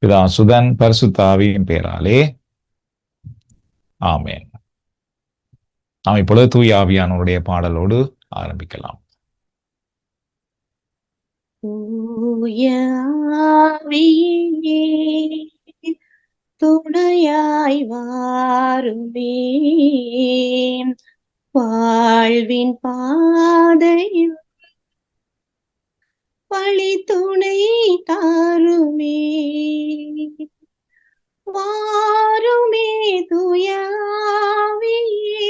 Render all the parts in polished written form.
பிதா சுதன் பரிசுத்த ஆவியின் பெயராலே ஆமென். நாம் இப்பொழுது தூய ஆவியானவருடைய பாடலோடு ஆரம்பிக்கலாம். தூய ஆவியே துணையாய் வாருமே, வாழ்வின் பாதையில் வழி துணை தாருமே. வாருமே தூய ஆவியே,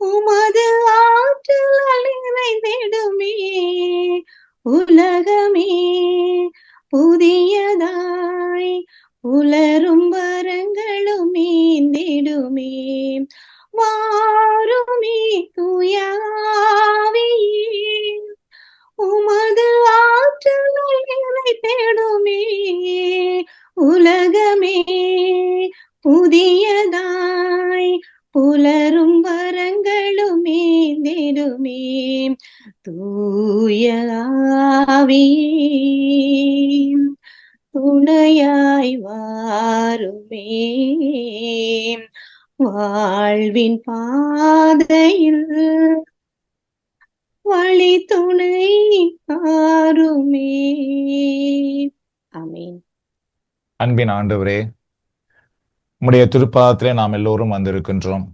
உமது ஆற்றல் நிறைந்திடுமே. உலகமே புதியதாய் உலரும் வரங்களும் மீந்திடுமே. வாருமே தூய ஆவியே, உமது ஆற்றல் நிறைந்திடுமே. உலகமே புதியதாய் புலரும் வரங்களும் மீந்திடுமே. தூய ஆவியே துணையாய் வாருமே, வாழ்வின் பாதையில் வழி துணை தாருமே. ஆமென். அன்பின் ஆண்டவரே, உம்முடைய திருப்பாதத்திலே நாம் எல்லோரும் வந்திருக்கின்றோம்.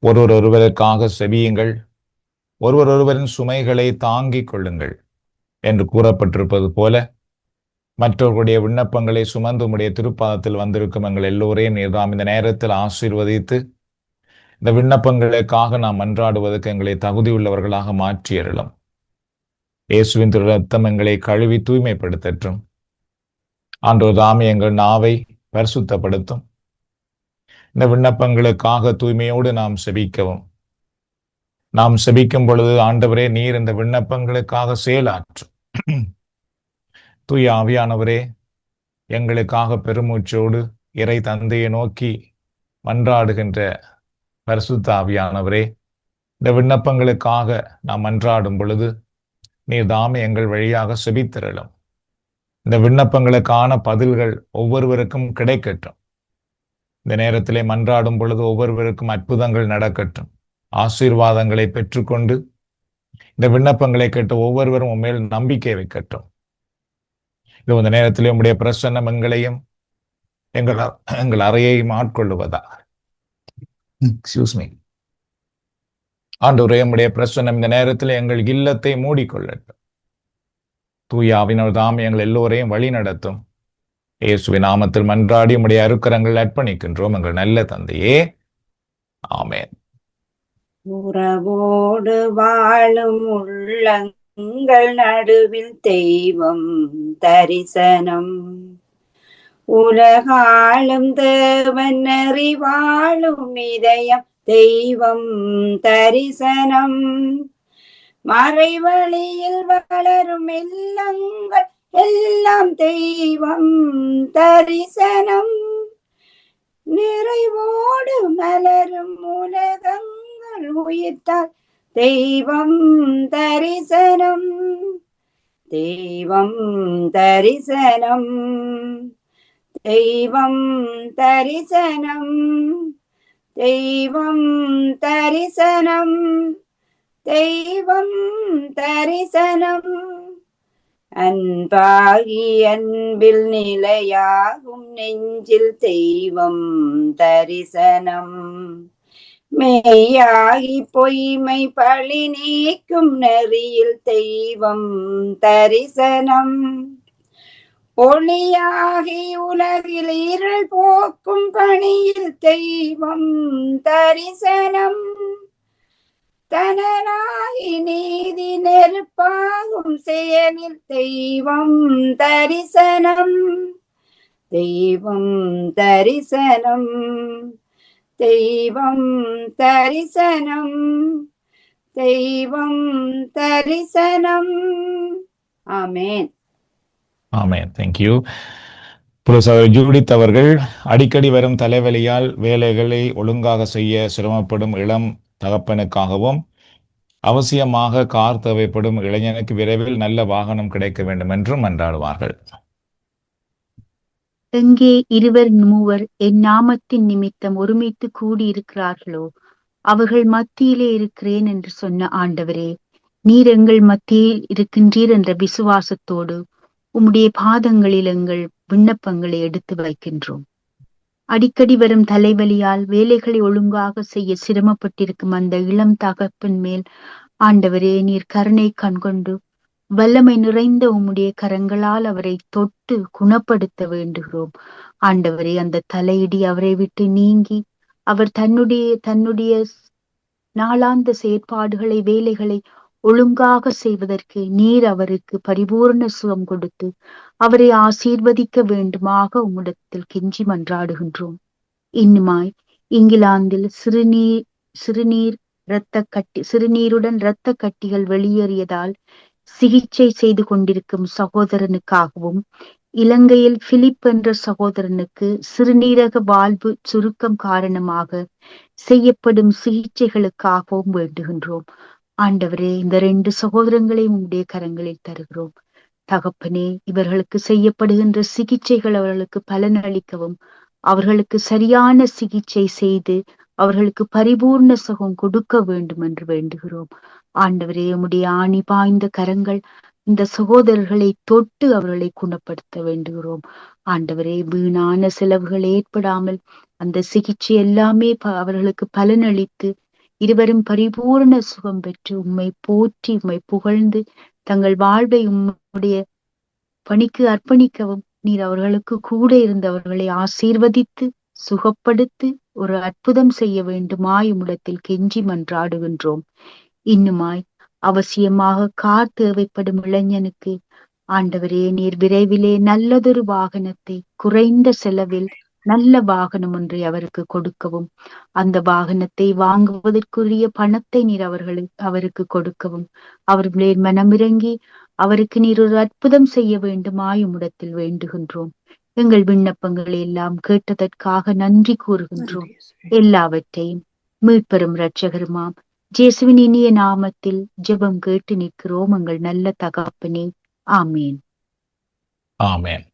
ஒருவருக்காக செபியுங்கள், ஒருவரின் சுமைகளை தாங்கிக் கொள்ளுங்கள் என்று கூறப்பட்டிருப்பது போல மற்றவர்களுடைய விண்ணப்பங்களை சுமந்து உம்முடைய திருப்பாதத்தில் வந்திருக்கும் எங்கள் எல்லோரையும் நீர்தாம் இந்த நேரத்தில் ஆசீர்வதித்து இந்த விண்ணப்பங்களுக்காக நாம் மன்றாடுவதற்கு எங்களை தகுதியுள்ளவர்களாக மாற்றி அருளும். இயேசுவின் திரு ரத்தம் எங்களை கழுவி தூய்மைப்படுத்தற்றும். ஆண்டவர் தாமே எங்கள் நாவை பரிசுத்தப்படுத்தும். இந்த விண்ணப்பங்களுக்காக தூய்மையோடு நாம் செபிக்கவும், நாம் செபிக்கும் பொழுது ஆண்டவரே நீர் இந்த விண்ணப்பங்களுக்காக செயலாற்றும். தூய ஆவியானவரே, எங்களுக்காக பெருமூச்சோடு இறை தந்தையை நோக்கி மன்றாடுகின்ற பரிசுத்த ஆவியானவரே, இந்த விண்ணப்பங்களுக்காக நாம் மன்றாடும் பொழுது நீர் தாமே எங்கள் வழியாக செபித்திரளும். இந்த விண்ணப்பங்களுக்கான பதில்கள் ஒவ்வொருவருக்கும் கிடைக்கட்டும். இந்த நேரத்திலே மன்றாடும் பொழுது ஒவ்வொருவருக்கும் அற்புதங்கள் நடக்கட்டும். ஆசீர்வாதங்களை பெற்றுக்கொண்டு இந்த விண்ணப்பங்களை கேட்டு ஒவ்வொருவரும் உண்மையில் நம்பிக்கை வைக்கட்டும். இது இந்த நேரத்திலே உம்முடைய பிரசன்னம் எங்களையும் எங்கள் அறையையும் ஆட்கொள்ளுவதா. ஆண்டவரே, உம்முடைய பிரசன்னம் இந்த நேரத்தில் எங்கள் இல்லத்தை மூடிக்கொள்ளட்டும். தூய ஆவியானவர் தாம் எங்கள் எல்லோரையும் வழி நடத்தும். இயேசுவின் நாமத்தில் மன்றாடி உம்முடைய அருக்கரங்கள் அர்ப்பணிக்கின்றோம் எங்கள் நல்ல தந்தையே. ஆமென். உறவோடு வாழும் உள்ளங்கள் நடுவில் தெய்வம் தரிசனம். உலகாளும் தேவன் அறிவாளும் இதயம் தெய்வம் தரிசனம். மறைவழியில் வளரும் இல்லங்கள் எல்லாம் தெய்வம் தரிசனம். நிறைவோடு மலரும் உலகங்கள் உயிர்த்தால் தெய்வம் தரிசனம். தெய்வம் தரிசனம். தெய்வம் தரிசனம். தெய்வம் தரிசனம். தெய்வம் தரிசனம். அன்பாகி அன்பில் நிலையாகும் நெஞ்சில் தெய்வம் தரிசனம். மெய்யாகி பொய்மை பழி நீக்கும் நெறியில் தெய்வம் தரிசனம். ஒளியாகி உலகில் இருள் போக்கும் பணியில் தெய்வம் தரிசனம். தனனாகி நீதி நெருப்பாகும் செயலில் தெய்வம் தரிசனம். தெய்வம் தரிசனம். தெய்வம் தரிசனம். தெய்வம் தரிசனம். ஆமென். ஆமென். தேங்க்யூ. புரொஃபசர் ஜூடித் அவர்கள் அடிக்கடி வரும் தலைவலியால் வேலைகளை ஒழுங்காக செய்ய சிரமப்படும் இளம் தகப்பனுக்காகவும் அவசியமாக கார் தேவைப்படும் இளைஞனுக்கு விரைவில் நல்ல வாகனம் கிடைக்க வேண்டும் என்றும் மன்றாடுவார்கள். எங்கே இருவர் மூவர் என் நாமத்தின் நிமித்தம் ஒருமித்து கூடியிருக்கிறார்களோ அவர்கள் மத்தியிலே இருக்கிறேன் என்று சொன்ன ஆண்டவரே, நீர் எங்கள் மத்தியில் இருக்கின்றீர் என்ற விசுவாசத்தோடு உம்முடைய பாதங்களில் எங்கள் விண்ணப்பங்களை எடுத்து வைக்கின்றோம். அடிக்கடி வரும் தலைவலியால் வேலைகளை ஒழுங்காக செய்ய சிரமப்பட்டிருக்கும் அந்த இளம் தகப்பன் மேல் ஆண்டவரே நீர் கருணை கண்கொண்டு வல்லமை நிறைந்த உம்முடைய கரங்களால் அவரை தொட்டு குணப்படுத்த வேண்டுகிறோம். ஆண்டவரே, அந்த தலையிடி அவரை விட்டு நீங்கி அவர் தன்னுடைய நாளாந்த செயற்பாடுகளை வேலைகளை ஒழுங்காக செய்வதற்கு நீர் அவருக்கு பரிபூர்ண சுகம் கொடுத்து அவரை ஆசீர்வதிக்க வேண்டுமாக உம்மிடத்தில் கெஞ்சி மன்றாடுகின்றோம். இன்னுமாய் இங்கிலாந்தில் சிறுநீருடன் இரத்த கட்டிகள் வெளியேறியதால் சிகிச்சை செய்து கொண்டிருக்கும் சகோதரனுக்காகவும், இலங்கையில் பிலிப் என்ற சகோதரனுக்கு சிறுநீரக வாழ்வு சுருக்கம் காரணமாக செய்யப்படும் சிகிச்சைகளுக்காகவும் வேண்டுகின்றோம். ஆண்டவரே, இந்த 2 சகோதரங்களையும் உம்முடைய கரங்களில் தருகிறோம். தகப்பனே, இவர்களுக்கு செய்யப்படுகின்ற சிகிச்சைகள் அவர்களுக்கு பலன் அளிக்கவும், அவர்களுக்கு சரியான சிகிச்சை செய்து அவர்களுக்கு பரிபூர்ண சுகம் கொடுக்க வேண்டும் என்று வேண்டுகிறோம். ஆண்டவரே, உம்முடைய ஆணி பாய்ந்த கரங்கள் இந்த சகோதரர்களை தொட்டு அவர்களை குணப்படுத்த வேண்டுகிறோம். ஆண்டவரே, வீணான செலவுகள் ஏற்படாமல் அந்த சிகிச்சை எல்லாமே அவர்களுக்கு பலனளித்து இருவரும் பரிபூர்ண சுகம் பெற்று உம்மை போற்றி உம்மை புகழ்ந்து தங்கள் வாழ்வை உம்முடைய பணிக்கு அர்ப்பணிக்கவும் நீர் அவர்களுக்கு கூட இருந்து அவர்களை ஆசீர்வதித்து சுகப்படுத்தி ஒரு அற்புதம் செய்ய வேண்டுமாய் உம்மிடத்தில் கெஞ்சி மன்றாடுகின்றோம். இன்னுமாய் அவசியமாக கார் தேவைப்படும் இளைஞனுக்கு ஆண்டவரே நீர் விரைவிலே நல்லதொரு வாகனத்தை குறைந்த செலவில் நல்ல வாகனம் ஒன்றை அவருக்கு கொடுக்கவும், அந்த வாகனத்தை வாங்குவதற்குரிய பணத்தை நீர் அவருக்கு கொடுக்கவும், அவர்களே மனமிறங்கி அவருக்கு நீர் ஒரு அற்புதம் செய்ய வேண்டுமாய் உம்மிடத்தில் வேண்டுகின்றோம். எங்கள் விண்ணப்பங்களை எல்லாம் கேட்டதற்காக நன்றி கூறுகின்றோம். எல்லாவற்றையும் மீட்பெரும் இரட்சகருமாம் இயேசுவின் இனிய நாமத்தில் ஜெபம் கேட்டு நிற்கிறோம் எங்கள் நல்ல தகப்பனே. ஆமேன். ஆமேன்.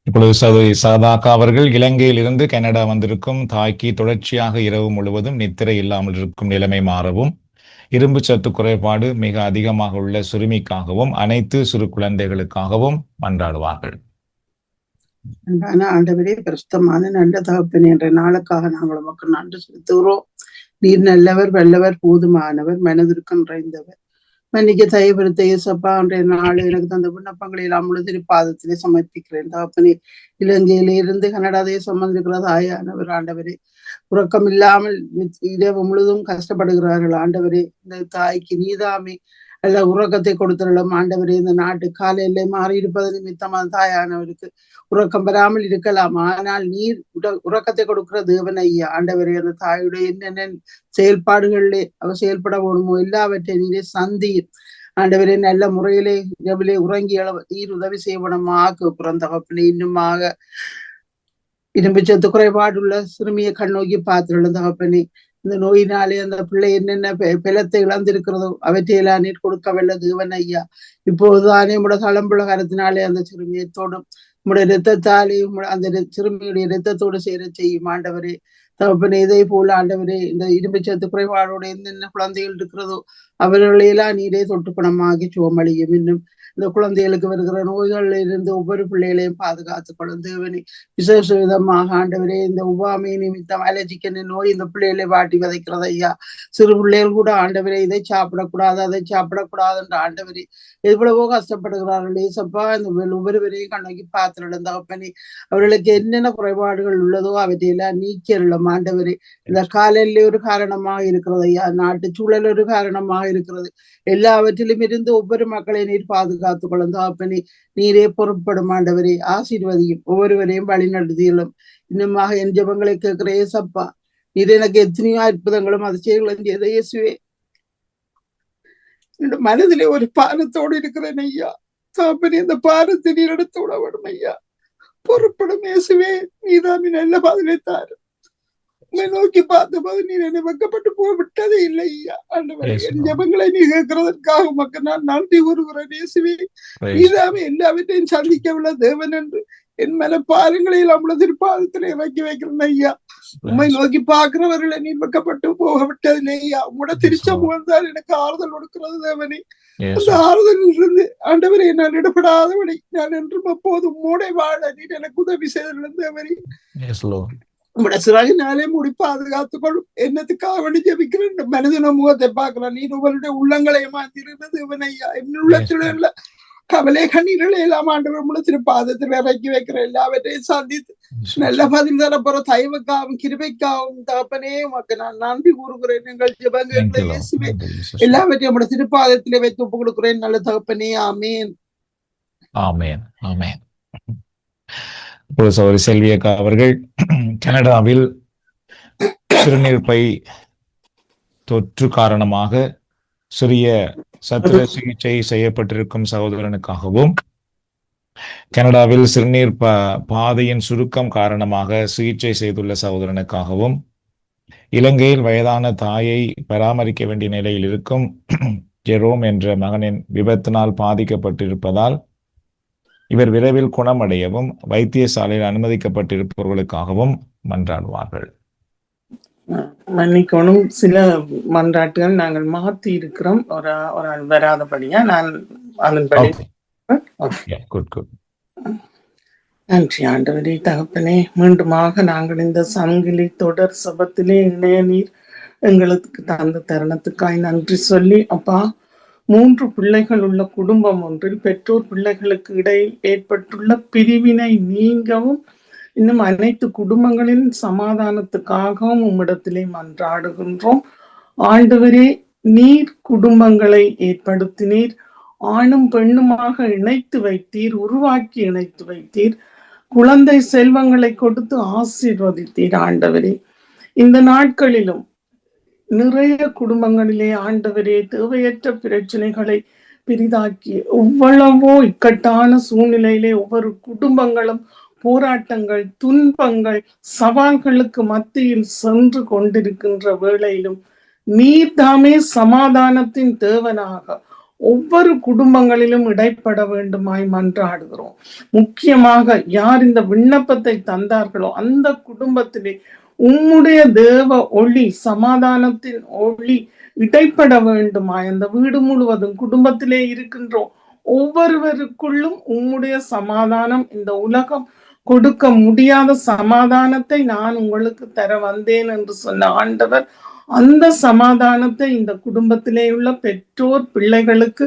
இப்பொழுது சகோதரி சாதாக்கா அவர்கள் இலங்கையில் இருந்து கனடா வந்திருக்கும் தாய்க்கு தொடர்ச்சியாக இரவு முழுவதும் நித்திரை இல்லாமல் இருக்கும் நிலைமை மாறவும், இரும்பு சத்து குறைபாடு மிக அதிகமாக உள்ள சிறுமிக்காகவும் அனைத்து சிறு குழந்தைகளுக்காகவும் மன்றாடுவார்கள். அன்பான ஆண்டவரே, பிரசுத்தமான நல்ல தகப்பனே, என்ற நாளுக்காக நாங்கள் உமக்கு நன்றி செலுத்துகிறோம். நீர் நல்லவர், வல்லவர், போதுமானவர், மனதிற்கு நிறைந்தவர். மன்னிக்க தயவுறுத்த இயேசப்பா, அன்றைய நாள் எனக்கு தந்த விண்ணப்பங்களை எல்லாம் முழுதிரி பாதத்திலே சமர்ப்பிக்கிறேன். தகப்பனே, இலங்கையில இருந்து கனடா தேசம் வந்திருக்கிற தாயானவர் ஆண்டவரே, உறக்கம் இல்லாமல் இரவு முழுதும் கஷ்டப்படுகிறார்கள் ஆண்டவரே. இந்த தாய்க்கு நீதாமே அல்ல உறக்கத்தை கொடுத்துள்ளோம் ஆண்டவரே. இந்த நாட்டு காலையிலே மாறி இருப்பது நிமித்தமாக தாயானவருக்கு உறக்கம் பெறாமல் இருக்கலாம், ஆனால் நீர் உறக்கத்தை கொடுக்கிற தேவன் ஐயா. ஆண்டவரே, அந்த தாயுடைய என்னென்ன செயல்பாடுகளிலே அவர் செயல்பட வேணுமோ எல்லாவற்றையும் நீரே சந்தீர் ஆண்டவரே. நல்ல முறையிலே இரவிலே உறங்கி நீர் உதவி செய்வனமாக பிறந்தகப்பனே. இன்னுமாக இரும்பு சத்து குறைபாடுள்ள சிறுமியை கண்ணோக்கி பார்த்துள்ள தகப்பனே. இந்த நோயினாலே அந்த பிள்ளை என்னென்ன பலத்தை இழந்திருக்கிறதோ அவற்றையெல்லாம் நீர் கொடுக்க வல்ல தேவன் ஐயா. இப்போதுதானே உங்களோட தளம்புல கரத்தினாலே அந்த சிறுமியை தோடும் உங்களுடைய இரத்தத்தாலே அந்த சிறுமியுடைய இரத்தத்தோடு சேர செய்யும் ஆண்டவரே. தகப்பனே, இதே போல ஆண்டவரே, இந்த இரும்பு சத்து குறைபாடோட என்னென்ன குழந்தைகள் இருக்கிறதோ அவர்களையெல்லாம் நீரே தொட்டு குணமாகி சுகமளியும். இன்னும் இந்த குழந்தைகளுக்கு வருகிற நோய்கள்ல இருந்து ஒவ்வொரு பிள்ளைகளையும் பாதுகாத்துக் கொள்ளும் தேவனே. விசேஷ விதமாக ஆண்டவரே, இந்த உபாமை நிமித்தம் அலர்ஜிக்கு நோய் இந்த பிள்ளைகளை வாட்டி விதைக்கிறது ஐயா. சிறு பிள்ளைகள் கூட ஆண்டவரே இதை சாப்பிடக்கூடாது அதை சாப்பிடக்கூடாது என்ற ஆண்டவரே எவ்வளவோ கஷ்டப்படுகிறார்கள் ஏசப்பா. இந்த ஒவ்வொருவரையும் கண்ணோக்கி பார்த்துள்ள தகப்பனே, அவர்களுக்கு என்னென்ன குறைபாடுகள் உள்ளதோ அவற்றையெல்லாம் நீக்கியருளும் ஆண்டவரே. இந்த காலையில ஒரு காரணமாக இருக்கிறது ஐயா, நாட்டு சூழல் ஒரு காரணமாக இருக்கிறது. எல்லாவற்றிலும் இருந்து ஒவ்வொரு மக்களை நீர் பாதுகாத்துக் கொள்ளும் தகப்பனே. நீரே பொறுப்படும் ஆண்டவரே, ஆசீர்வதியும் ஒவ்வொருவரையும் வழி நடத்தியும். இன்னுமாக என் ஜெபங்களை கேட்கிற ஏசப்பா, நீர் எனக்கு எத்தனையோ அற்புதங்களும் அதிசயங்களும் செய்த இயேசுவே. என்னோட மனதிலே ஒரு பாரத்தோடு இருக்கிறேன் ஐயா. தகப்பனே, இந்த பாரத்தை நீர் எடுத்து விட வேண்டும் ஐயா. பொறுப்படும் இயேசுவே, நீதாமி நல்ல பதிலைத்தாரு. உண்மை நோக்கி பார்த்த போது நீர் என்னை வெக்கப்பட்டு போய் விட்டதே இல்லை ஐயா. ஆண்டவரே, என் ஜெபங்களை நீ கேட்கிறதற்காக உமக்கு நான் நன்றி கூறுகிறேன் இயேசுவே. நீதாமே எல்லாவற்றையும் சந்திக்கவுள்ள தேவன் என்று என் மனப்பாரங்களை நம்மள திருப்பாதத்துல இறக்கி வைக்கிறேன் ஐயா. உண்மை நோக்கி பாக்குறவர்களை நீர் வைக்கப்பட்டு போக விட்டதில்லை ஐயா. உங்களோட திருச்சமூகம் தான் எனக்கு ஆறுதல் கொடுக்கிறது தேவனே. அந்த ஆறுதலில் இருந்து ஆண்டவரை நான் இடப்படாதபடி நான் என்றும் அப்போதும் மூடை வாழ நீர் எனக்கு உதவி செய்திருந்த தேவனே. உங்களோட சிறகினாலே மூடி பாதுகாத்துக் கொள்ளும். என்னத்துக்காக வேண்டி ஜெபிக்கிறேன். மனிதன முகத்தை பார்க்கலாம். நீர் உங்களுடைய உள்ளங்களை மாத்திருந்தது தேவனையா. என் உள்ளத்துல கவலை கண்ணீர்களை எல்லாம் ஆண்டவர் முழு பாதத்தில் இறக்கி வைக்கிற எல்லாவற்றையும் சந்தித்து நல்ல பதில் தர போற தயவுக்காகவும் கிருபைக்காகவும் தகப்பனே உமக்கு நான் நன்றி கூறுகிறேன். எங்கள் ஜெபங்களை இயேசுவே எல்லாவற்றையும் நம்முடைய திருப்பாதத்திலே வைத்து ஒப்பு கொடுக்கிறேன். நல்ல தகப்பனே. ஆமேன். ஆமேன். ஆமேன். இப்பொழுது சகோதரி செல்வியக்கா அவர்கள் கனடாவில் சிறுநீர் பை தொற்று காரணமாக சிறிய சத்திர சிகிச்சை செய்யப்பட்டிருக்கும் சகோதரனுக்காகவும், கனடாவில் சிறுநீர் பாதையின் சுருக்கம் காரணமாக சிகிச்சை செய்துள்ள சகோதரனுக்காகவும், இலங்கையில் வயதான தாயை பராமரிக்க வேண்டிய நிலையில் இருக்கும் ஜெரோம் என்ற மகனின் விபத்தினால் பாதிக்கப்பட்டிருப்பதால் இவர் விரைவில் குணமடையவும் வைத்தியசாலையில் அனுமதிக்கப்பட்டிருப்பவர்களுக்காகவும் மன்றாடுவார்கள். மன்னிக்கணும், சில மன்றாட்டுகள் நாங்கள் மாத்தி இருக்கிறோம். ஒரு ஆள் வராதபடியா நான் அதன்படி. நன்றி ஆண்டவரே. தகப்பனே, மீண்டுமாக நாங்கள் இந்த சங்கிலி தொடர் சபத்திலே இணைய நீர் எங்களுக்கு தந்த தருணத்துக்காய் நன்றி சொல்லி, அப்பா, 3 பிள்ளைகள் உள்ள குடும்பம் ஒன்றில் பெற்றோர் பிள்ளைகளுக்கு இடையில் ஏற்பட்டுள்ள பிரிவினை நீங்கவும் இன்னும் அனைத்து குடும்பங்களின் சமாதானத்துக்காகவும் உம்மிடத்திலே மன்றாடுகின்றோம். ஆண்டவரே, நீர் குடும்பங்களை ஏற்படுத்தினீர், ஆணும் பெண்ணுமாக இணைத்து வைத்தீர், உருவாக்கி இணைத்து வைத்தீர், குழந்தை செல்வங்களை கொடுத்து ஆசீர்வதித்தீர். ஆண்டவரே, இந்த நாட்களிலும் நிறைய குடும்பங்களிலே ஆண்டவரே தேவையற்ற பிரச்சனைகளை பெரிதாக்கி எவ்வளவோ இக்கட்டான சூழ்நிலையிலே ஒவ்வொரு குடும்பங்களும் போராட்டங்கள், துன்பங்கள், சவால்களுக்கு மத்தியில் சென்று கொண்டிருக்கின்ற வேளையிலும் நீர்தாமே சமாதானத்தின் தேவனாக ஒவ்வொரு குடும்பங்களிலும் இடைப்பட வேண்டுமாய் மன்றாடுகிறோம். முக்கியமாக யார் இந்த விண்ணப்பத்தை தந்தார்களோ அந்த குடும்பத்திலே உம்முடைய தேவ ஒளி, சமாதானத்தின் ஒளி இடைப்பட வேண்டுமாய், அந்த வீடு முழுவதும் குடும்பத்திலே இருக்கின்றோம் ஒவ்வொருவருக்குள்ளும் உம்முடைய சமாதானம், இந்த உலகம் கொடுக்க முடியாத சமாதானத்தை நான் உங்களுக்கு தர வந்தேன் என்று சொன்ன ஆண்டவர், அந்த சமாதானத்தை இந்த குடும்பத்திலே உள்ள பெற்றோர் பிள்ளைகளுக்கு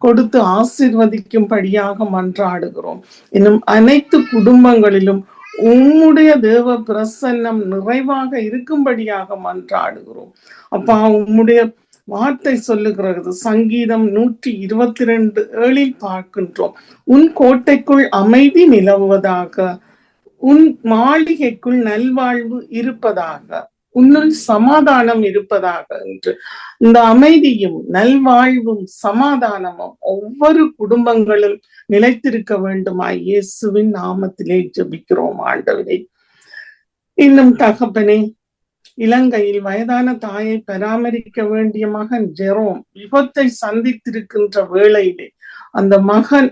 கொடுத்து ஆசீர்வதிக்கும்படியாக மன்றாடுகிறோம். இன்னும் அனைத்து குடும்பங்களிலும் உம்முடைய தேவ பிரசன்னம் நிறைவாக இருக்கும்படியாக மன்றாடுகிறோம். அப்பா, உம்முடைய வார்த்தை சொல்லுகிறது, சங்கீதம் 122:7 பார்க்கின்றோம், உன் கோட்டைக்குள் அமைதி நிலவுவதாக, உன் மாளிகைக்குள் நல்வாழ்வு இருப்பதாக, உன்னுள் சமாதானம் இருப்பதாக என்று. இந்த அமைதியும் நல்வாழ்வும் சமாதானமும் ஒவ்வொரு குடும்பங்களும் நிலைத்திருக்க வேண்டுமாய் இயேசுவின் நாமத்திலே ஜெபிக்கிறோம் ஆண்டவரே. இன்னும் தகப்பனே, இலங்கையில் வயதான தாயை பராமரிக்க வேண்டிய மகன் ஜெரோம் விபத்தை சந்தித்திருக்கின்ற வேளையிலே அந்த மகன்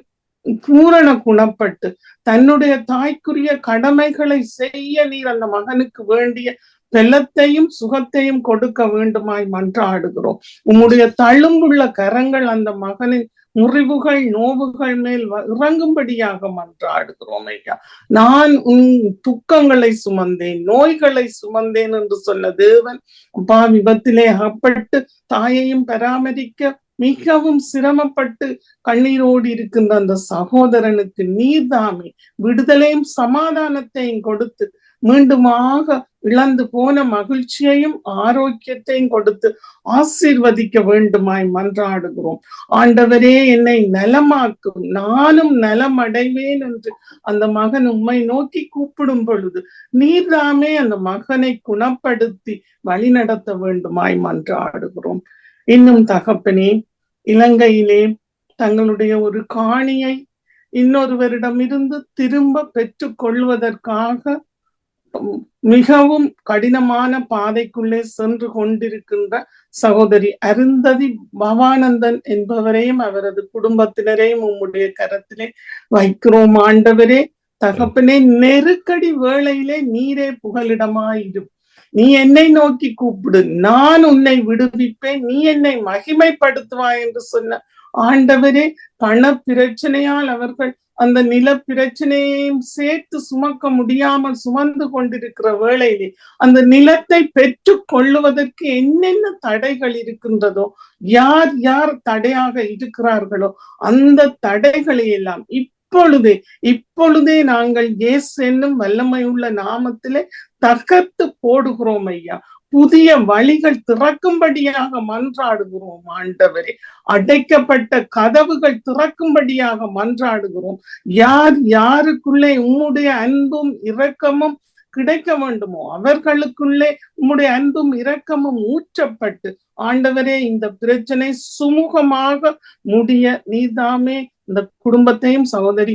பூரண குணப்பட்டு தன்னுடைய தாய்க்குரிய கடமைகளை செய்ய நீர் அந்த மகனுக்கு வேண்டிய பெலத்தையும் சுகத்தையும் கொடுக்க வேண்டுமாய் மன்றாடுகிறோம். உம்முடைய தழும்புள்ள கரங்கள் அந்த மகனின் முறிவுகள், நோவுகள் மேல் இறங்கும்படியாக மன்றாடுகிறோம் ஐயா. நான் உன் துக்கங்களை சுமந்தேன், நோய்களை சுமந்தேன் என்று சொன்ன தேவன், அப்பா, விபத்திலே அகப்பட்டு தாயையும் பராமரிக்க மிகவும் சிரமப்பட்டு கண்ணீரோடு இருக்கின்ற அந்த சகோதரனுக்கு நீர்தாமே விடுதலையும் சமாதானத்தையும் கொடுத்து மீண்டுமாக இழந்து போன மகிழ்ச்சியையும் ஆரோக்கியத்தையும் கொடுத்து ஆசீர்வதிக்க வேண்டுமாய் மன்றாடுகிறோம். ஆண்டவரே, என்னை நலமாக்கும், நானும் நலம் அடைவேன் என்று அந்த மகன் உம்மை நோக்கி கூப்பிடும் பொழுது நீர்தாமே அந்த மகனை குணப்படுத்தி வழிநடத்த வேண்டுமாய் மன்றாடுகிறோம். இன்னும் தகப்பனே, இலங்கையிலே தங்களுடைய ஒரு காணியை இன்னொருவரிடமிருந்து திரும்ப பெற்றுக் கொள்வதற்காக மிகவும் கடினமான பாதைக்குள்ளே சென்று கொண்டிருக்கின்ற சகோதரி அருந்ததி பவானந்தன் என்பவரையும் அவரது குடும்பத்தினரையும் உம்முடைய கரத்திலே வைக்கிறோம் ஆண்டவரே. தகப்பனே, நெருக்கடி வேளையிலே நீரே புகலிடமாயிரும். நீ என்னை நோக்கி கூப்பிடு, நான் உன்னை விடுவிப்பேன், நீ என்னை மகிமைப்படுத்துவாய் என்று சொன்ன ஆண்டவரே, பண பிரச்சனையால் அவர்கள் அந்த நில பிரச்சனையையும் சேர்த்து சுமக்க முடியாமல் சுமந்து கொண்டிருக்கிற வேளையிலே அந்த நிலத்தை பெற்று கொள்ளுவதற்கு என்னென்ன தடைகள் இருக்கின்றதோ, யார் யார் தடையாக இருக்கிறார்களோ அந்த தடைகளை எல்லாம் இப்பொழுதே நாங்கள் இயேசு என்னும் வல்லமையுள்ள நாமத்திலே தகர்த்து போடுகிறோம் ஐயா. புதிய வழிகள் திறக்கும்படியாக மன்றாடுகிறோம் ஆண்டவரே. அடைக்கப்பட்ட கதவுகள் திறக்கும்படியாக மன்றாடுகிறோம். யார் யாருக்குள்ளே உம்முடைய அன்பும் இரக்கமும் கிடைக்க வேண்டுமோ அவர்களுக்குள்ளே உம்முடைய அன்பும் இரக்கமும் ஊற்றப்பட்டு ஆண்டவரே, இந்த பிரச்சனை சுமூகமாக முடிய நீதாமே இந்த குடும்பத்தையும் சகோதரி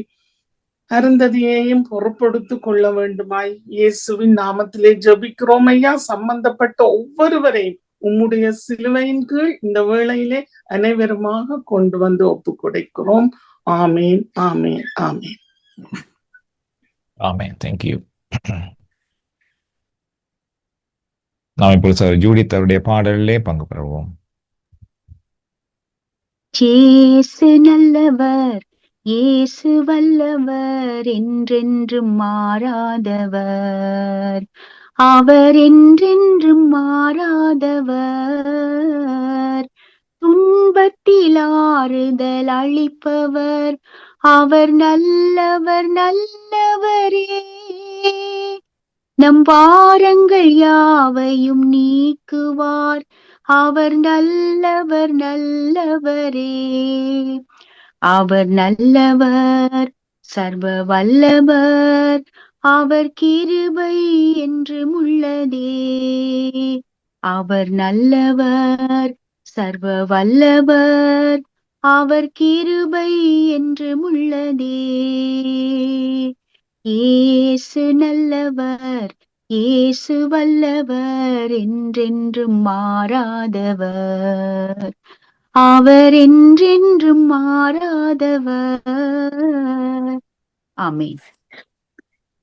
அருந்ததியையும் பொறுப்படுத்து கொள்ள வேண்டுமாய் இயேசுவின் நாமத்திலே ஜெபிக்கிறோம் ஐயா. சம்பந்தப்பட்ட ஒவ்வொருவரையும் உம்முடைய சிலுவையின் கீழ் இந்த வேளையிலே அனைவருமாக கொண்டு வந்து ஒப்பு கொடுக்கிறோம். ஆமேன், ஆமேன், ஆமேன். ஆமேன். தேங்க்யூ. நாம் இப்பொழுது ஜூடித் அவருடைய பாடலிலே பங்கு பெறுவோம். இயேசு நல்லவர், இயேசு வல்லவர், என்றென்றும் மாறாதவர், அவர் என்றென்றும் மாறாதவர். துன்பத்தில் ஆறுதல் அளிப்பவர், அவர் நல்லவர் நல்லவரே. நம் பாரங்கள் யாவையும் நீக்குவார், அவர் நல்லவர் நல்லவரே. அவர் நல்லவர், சர்வ வல்லவர், அவர் கிருபை என்றும் உள்ளதே. அவர் நல்லவர், சர்வ வல்லவர், அவர் கிருபை என்றும் உள்ளதே. இயேசு நல்லவர், இயேசு வல்லவர், என்றென்றும் மாறாதவர், அவர் என்றென்றும் மாறாதவர். Amen.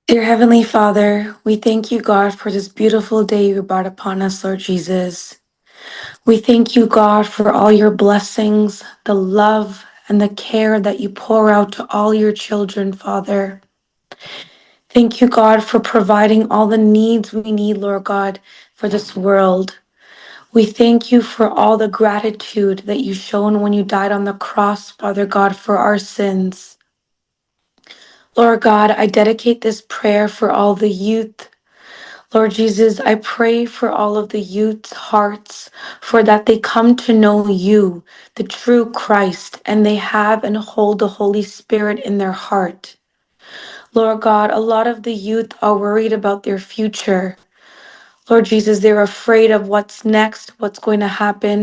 Dear Heavenly Father, we thank you, God, for this beautiful day you brought upon us, Lord Jesus. We thank you, God, for all your blessings, the love and the care that you pour out to all your children, Father. Thank you, God, for providing all the needs we need, Lord God, for this world. We thank you for all the gratitude that you've shown when you died on the cross, Father God, for our sins. Lord God, I dedicate this prayer for all the youth. Lord Jesus, I pray for all of the youth's hearts, for that they come to know you, the true Christ, and they have and hold the Holy Spirit in their heart. Lord God, a lot of the youth are worried about their future. Lord Jesus, they're afraid of what's next, what's going to happen,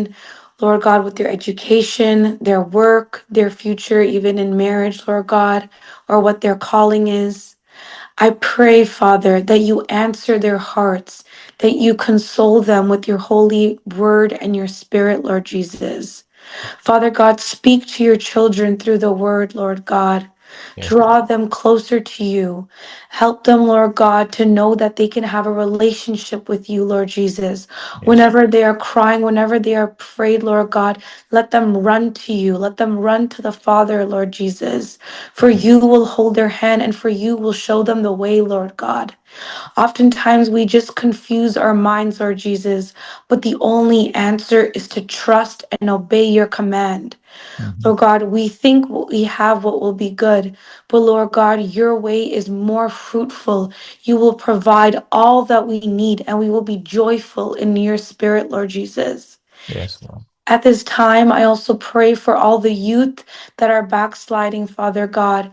Lord God, with their education, their work, their future, even in marriage, Lord God, or what their calling is. I pray, Father, that you answer their hearts, that you console them with your holy word and your spirit, Lord Jesus. Father God, speak to your children through the word, Lord God. Yes. Draw them closer to you. Help them, Lord God, to know that they can have a relationship with you, Lord Jesus. Yes. Whenever they are crying, whenever they are afraid, Lord God, let them run to you. Let them run to the Father, Lord Jesus. For you will hold their hand and for you will show them the way, Lord God. Oftentimes we just confuse our minds, Lord Jesus, but the only answer is to trust and obey your command. Lord God, we think what we have what will be good, but Lord God, your way is more fruitful. You will provide all that we need and we will be joyful in your spirit, Lord Jesus. Yes, Lord. At this time, I also pray for all the youth that are backsliding, Father God.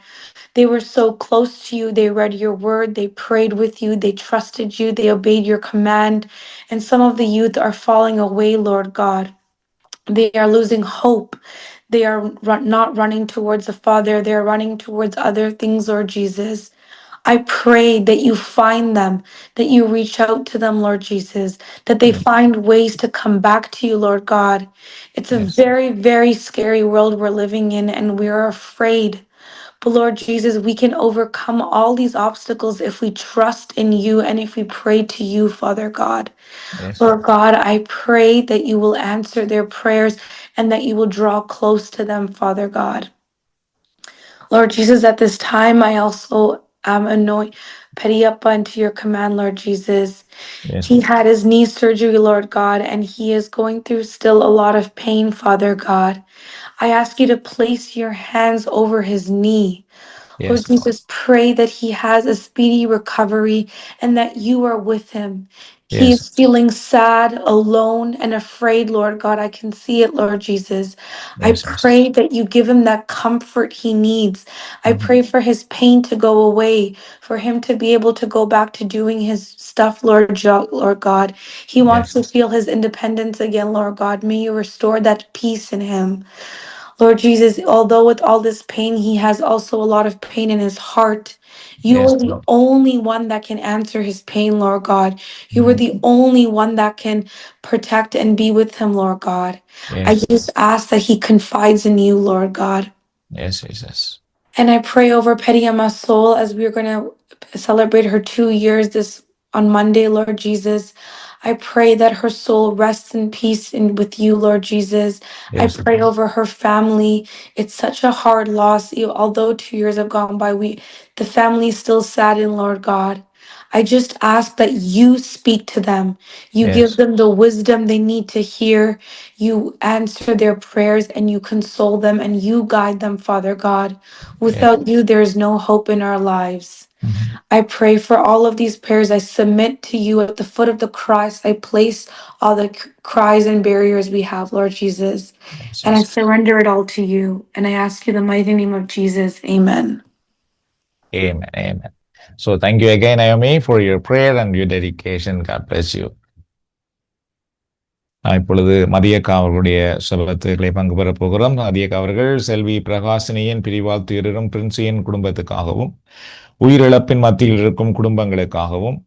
They were so close to you. They read your word. They prayed with you. They trusted you. They obeyed your command. And some of the youth are falling away, Lord God. They are losing hope. They are not running towards the Father. They are running towards other things, Lord Jesus. I pray that you find them, that you reach out to them, Lord Jesus, that they find ways to come back to you, Lord God. It's a Yes. very, very scary world we're living in, and we are afraid. But Lord Jesus, we can overcome all these obstacles if we trust in you and if we pray to you, Father God. Yes, Lord God, I pray that you will answer their prayers and that you will draw close to them, Father God. Lord Jesus, at this time, I also anoint Periappa into your command, Lord Jesus. yes, He had his knee surgery, Lord God, and he is going through still a lot of pain, Father God. I ask you to place your hands over his knee. Lord yes, Lord. Jesus, pray that he has a speedy recovery and that you are with him. He Yes, is feeling sad, alone, and afraid, Lord God. I can see it, Lord Jesus. I yes, yes. pray that you give him that comfort he needs. I Mhm. pray for his pain to go away, for him to be able to go back to doing his stuff, Lord God. He wants Yes, to feel his independence again, Lord God. May you restore that peace in him. Lord Jesus, although with all this pain, he has also a lot of pain in his heart. You yes, are the Lord. only one that can answer his pain, Lord God. You are Mhm. the only one that can protect and be with him, Lord God. I Yes, just ask that he confides in you, Lord God. yes, Jesus. And I pray over Periama's soul as we're going to celebrate her 2 years this on Monday, Lord Jesus. I pray that her soul rests in peace and with you, Lord Jesus. I Yes, pray Lord. over her family. It's such a hard loss. Although 2 years have gone by, the family is still saddened, Lord God. I just ask that you speak to them. You give Yes, them the wisdom they need to hear. You answer their prayers and you console them and you guide them, Father God. yes. Without you, there is no hope in our lives. Mhm. I pray for all of these prayers. I submit to you at the foot of the cross. I place all the cries and barriers we have, Lord Jesus. Yes, And I yes. surrender it all to you. And I ask you in the mighty name of Jesus. Amen. Amen, amen. So thank you again, Naomi, for your prayer and your dedication. God bless you. இப்பொழுது மதியக்கா அவர்களுடைய செபத்துக்களை பங்கு பெறப் போகிறோம். மதியக்கா அவர்கள் செல்வி பிரகாசினியின் பிரிவால் துயரும் பிரின்சியின் குடும்பத்துக்காகவும், உயிரிழப்பின் மத்தியில் இருக்கும் குடும்பங்களுக்காகவும்,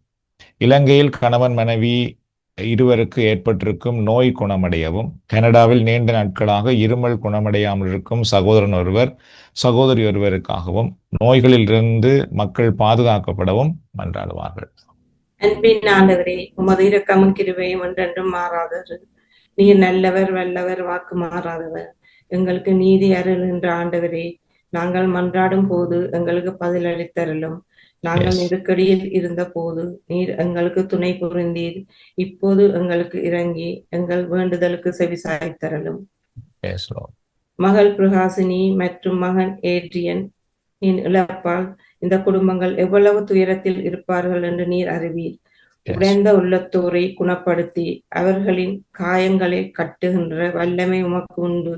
இலங்கையில் கணவன் மனைவி இருவருக்கு ஏற்பட்டிருக்கும் நோய் குணமடையவும், கனடாவில் நீண்ட நாட்களாக இருமல் குணமடையாமல் இருக்கும் சகோதரன் ஒருவர், சகோதரி ஒருவருக்காகவும், நோய்களிலிருந்து மக்கள் பாதுகாக்கப்படவும் மன்றாடுவார்கள். அன்பின் ஆண்டவரே, உமது இரக்கமும் கிருபையும் என்றென்றும் மாறாதது. நீர் நல்லவர், வல்லவர், வாக்கு மாறாதவர். எங்களுக்கு நீதி அருள்கின்ற ஆண்டவரே, நாங்கள் மன்றாடும் போது எங்களுக்கு பதில் அளித்தருளும். நாங்கள் Yes, நெருக்கடியில் இருந்த போது நீர் எங்களுக்கு துணை புரிந்தீர். இப்போது எங்களுக்கு இறங்கி எங்கள் வேண்டுதலுக்கு செவிசாய்த்தருளும். yes, Lord. மகள் பிரகாசினி மற்றும் மகன் ஏட்ரியன் இழப்பால் இந்த குடும்பங்கள் எவ்வளவு துயரத்தில் இருப்பார்கள் என்று நீர் அறிவீர். Yes, உடைந்த உள்ளத்தோரை குணப்படுத்தி அவர்களின் காயங்களை கட்டுகின்ற வல்லமை உமக்கு உண்டு.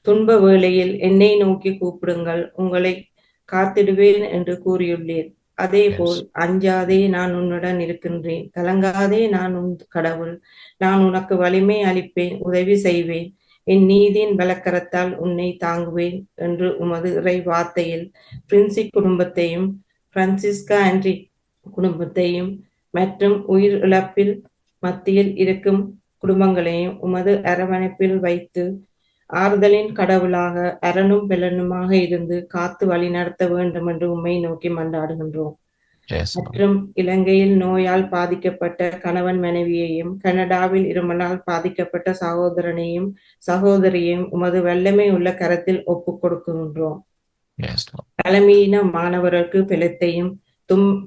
துன்ப வேளையில் என்னை நோக்கி கூப்பிடுங்கள், உங்களை காத்திடுவேன் என்று கூறியுள்ளீர். அதே போல் yes, அஞ்சாதே, நான் உன்னுடன் இருக்கின்றேன். கலங்காதே, நான் உன் கடவுள். நான் உனக்கு வலிமை அளிப்பேன், உதவி செய்வேன். என் நீதியின் பலக்கரத்தால் உன்னை தாங்குவேன் என்று உமது இறை வார்த்தையில் பிரின்சி குடும்பத்தையும் பிரான்சிஸ்கா ஆண்ட்ரி குடும்பத்தையும் மற்றும் உயிர் இழப்பில் மத்தியில் இருக்கும் குடும்பங்களையும் உமது அரவணைப்பில் வைத்து ஆறுதலின் கடவுளாக அரணும் பெலனுமாக இருந்து காத்து வழி நடத்த வேண்டும் என்று உம்மை நோக்கி மன்றாடுகின்றோம். yes, Lord. மற்றும் இலங்கையில் நோயால் பாதிக்கப்பட்ட கணவன் மனைவியையும், கனடாவில் இருமலால் பாதிக்கப்பட்ட சகோதரனையும் சகோதரியையும் உமது வல்லமை உள்ள கரத்தில் ஒப்புக் கொடுக்கின்றோம். Yes, Lord. பலமீன மாணவர்களுக்கு பலத்தையும்,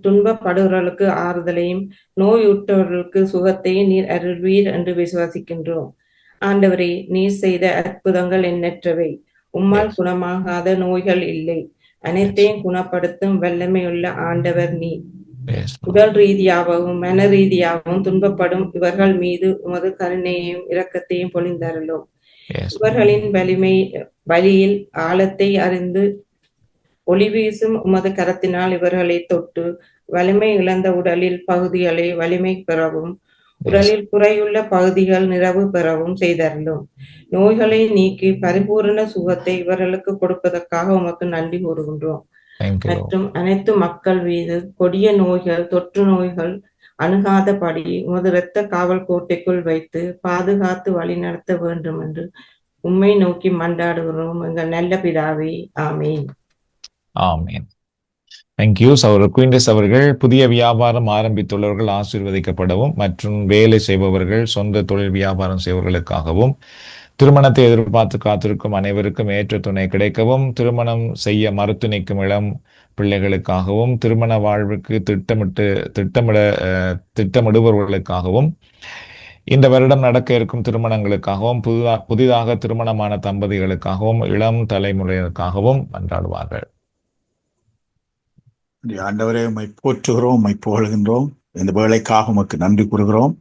துன்பப்படுகிறவர்களுக்கு ஆறுதலையும், நோயுற்றவர்களுக்கு சுகத்தையும் நீர் அருள்வீர் என்று விசுவாசிக்கின்றோம். ஆண்டவரே, நீர் செய்த அற்புதங்கள் எண்ணற்றவை. உம்மால் Yes, குணமாகாத நோய்கள் இல்லை. அனைத்தையும் குணப்படுத்தும் வல்லமையுள்ள ஆண்டவர் நீ. yes, Lord. உடல் ரீதியாகவும் மன ரீதியாகவும் துன்பப்படும் இவர்கள் மீது உமது கருணையையும் இரக்கத்தையும் பொழிந்தருளும். Yes, Lord. இவர்களின் வலியில் ஆழத்தை அறிந்து ஒளி வீசும் உமது கரத்தினால் இவர்களை தொட்டு வலிமை இழந்த உடலில் பகுதிகளை வலிமை பெறவும், Yes, உடலில் குறையுள்ள பகுதிகள் நிறைவு பெறவும் செய்தருளும். நோய்களை நீக்கி பரிபூரண சுகத்தை இவர்களுக்கு கொடுப்பதற்காக உமக்கு நன்றி கூறுகின்றோம். thank you, Lord. மற்றும் அனைத்து மக்கள் மீது கொடிய நோய்கள், தொற்று நோய்கள் அணுகாதபடி உமது இரத்த காவல் கோட்டைக்குள் வைத்து பாதுகாத்து வழி நடத்த வேண்டும் என்று உம்மை நோக்கி மன்றாடுகிறோம் எங்கள் நல்ல பிதாவே. ஆமீன். ஆமென். தேங்க்யூ. சகோதரர் குயின்டஸ் அவர்கள், புதிய வியாபாரம் ஆரம்பித்துள்ளவர்கள் ஆசீர்வதிக்கப்படவும் மற்றும் வேலை செய்பவர்கள், சொந்த தொழில் வியாபாரம் செய்பவர்களுக்காகவும், திருமணத்தை எதிர்பார்த்து காத்திருக்கும் அனைவருக்கும் ஏற்ற துணை கிடைக்கவும், திருமணம் செய்ய மறுத்து நிற்கும் இளம் பிள்ளைகளுக்காகவும், திருமண வாழ்வுக்கு திட்டமிடுபவர்களுக்காகவும், இந்த வருடம் நடக்க இருக்கும் திருமணங்களுக்காகவும், புதிதாக திருமணமான தம்பதிகளுக்காகவும், இளம் தலைமுறையினருக்காகவும் மன்றாடுவார்கள். ஆண்டவரே, உம்மை போற்றுகிறோம், உம்மை புகழ்கின்றோம். இந்த வேலைக்காக உமக்கு நன்றி கூறுகிறோம்.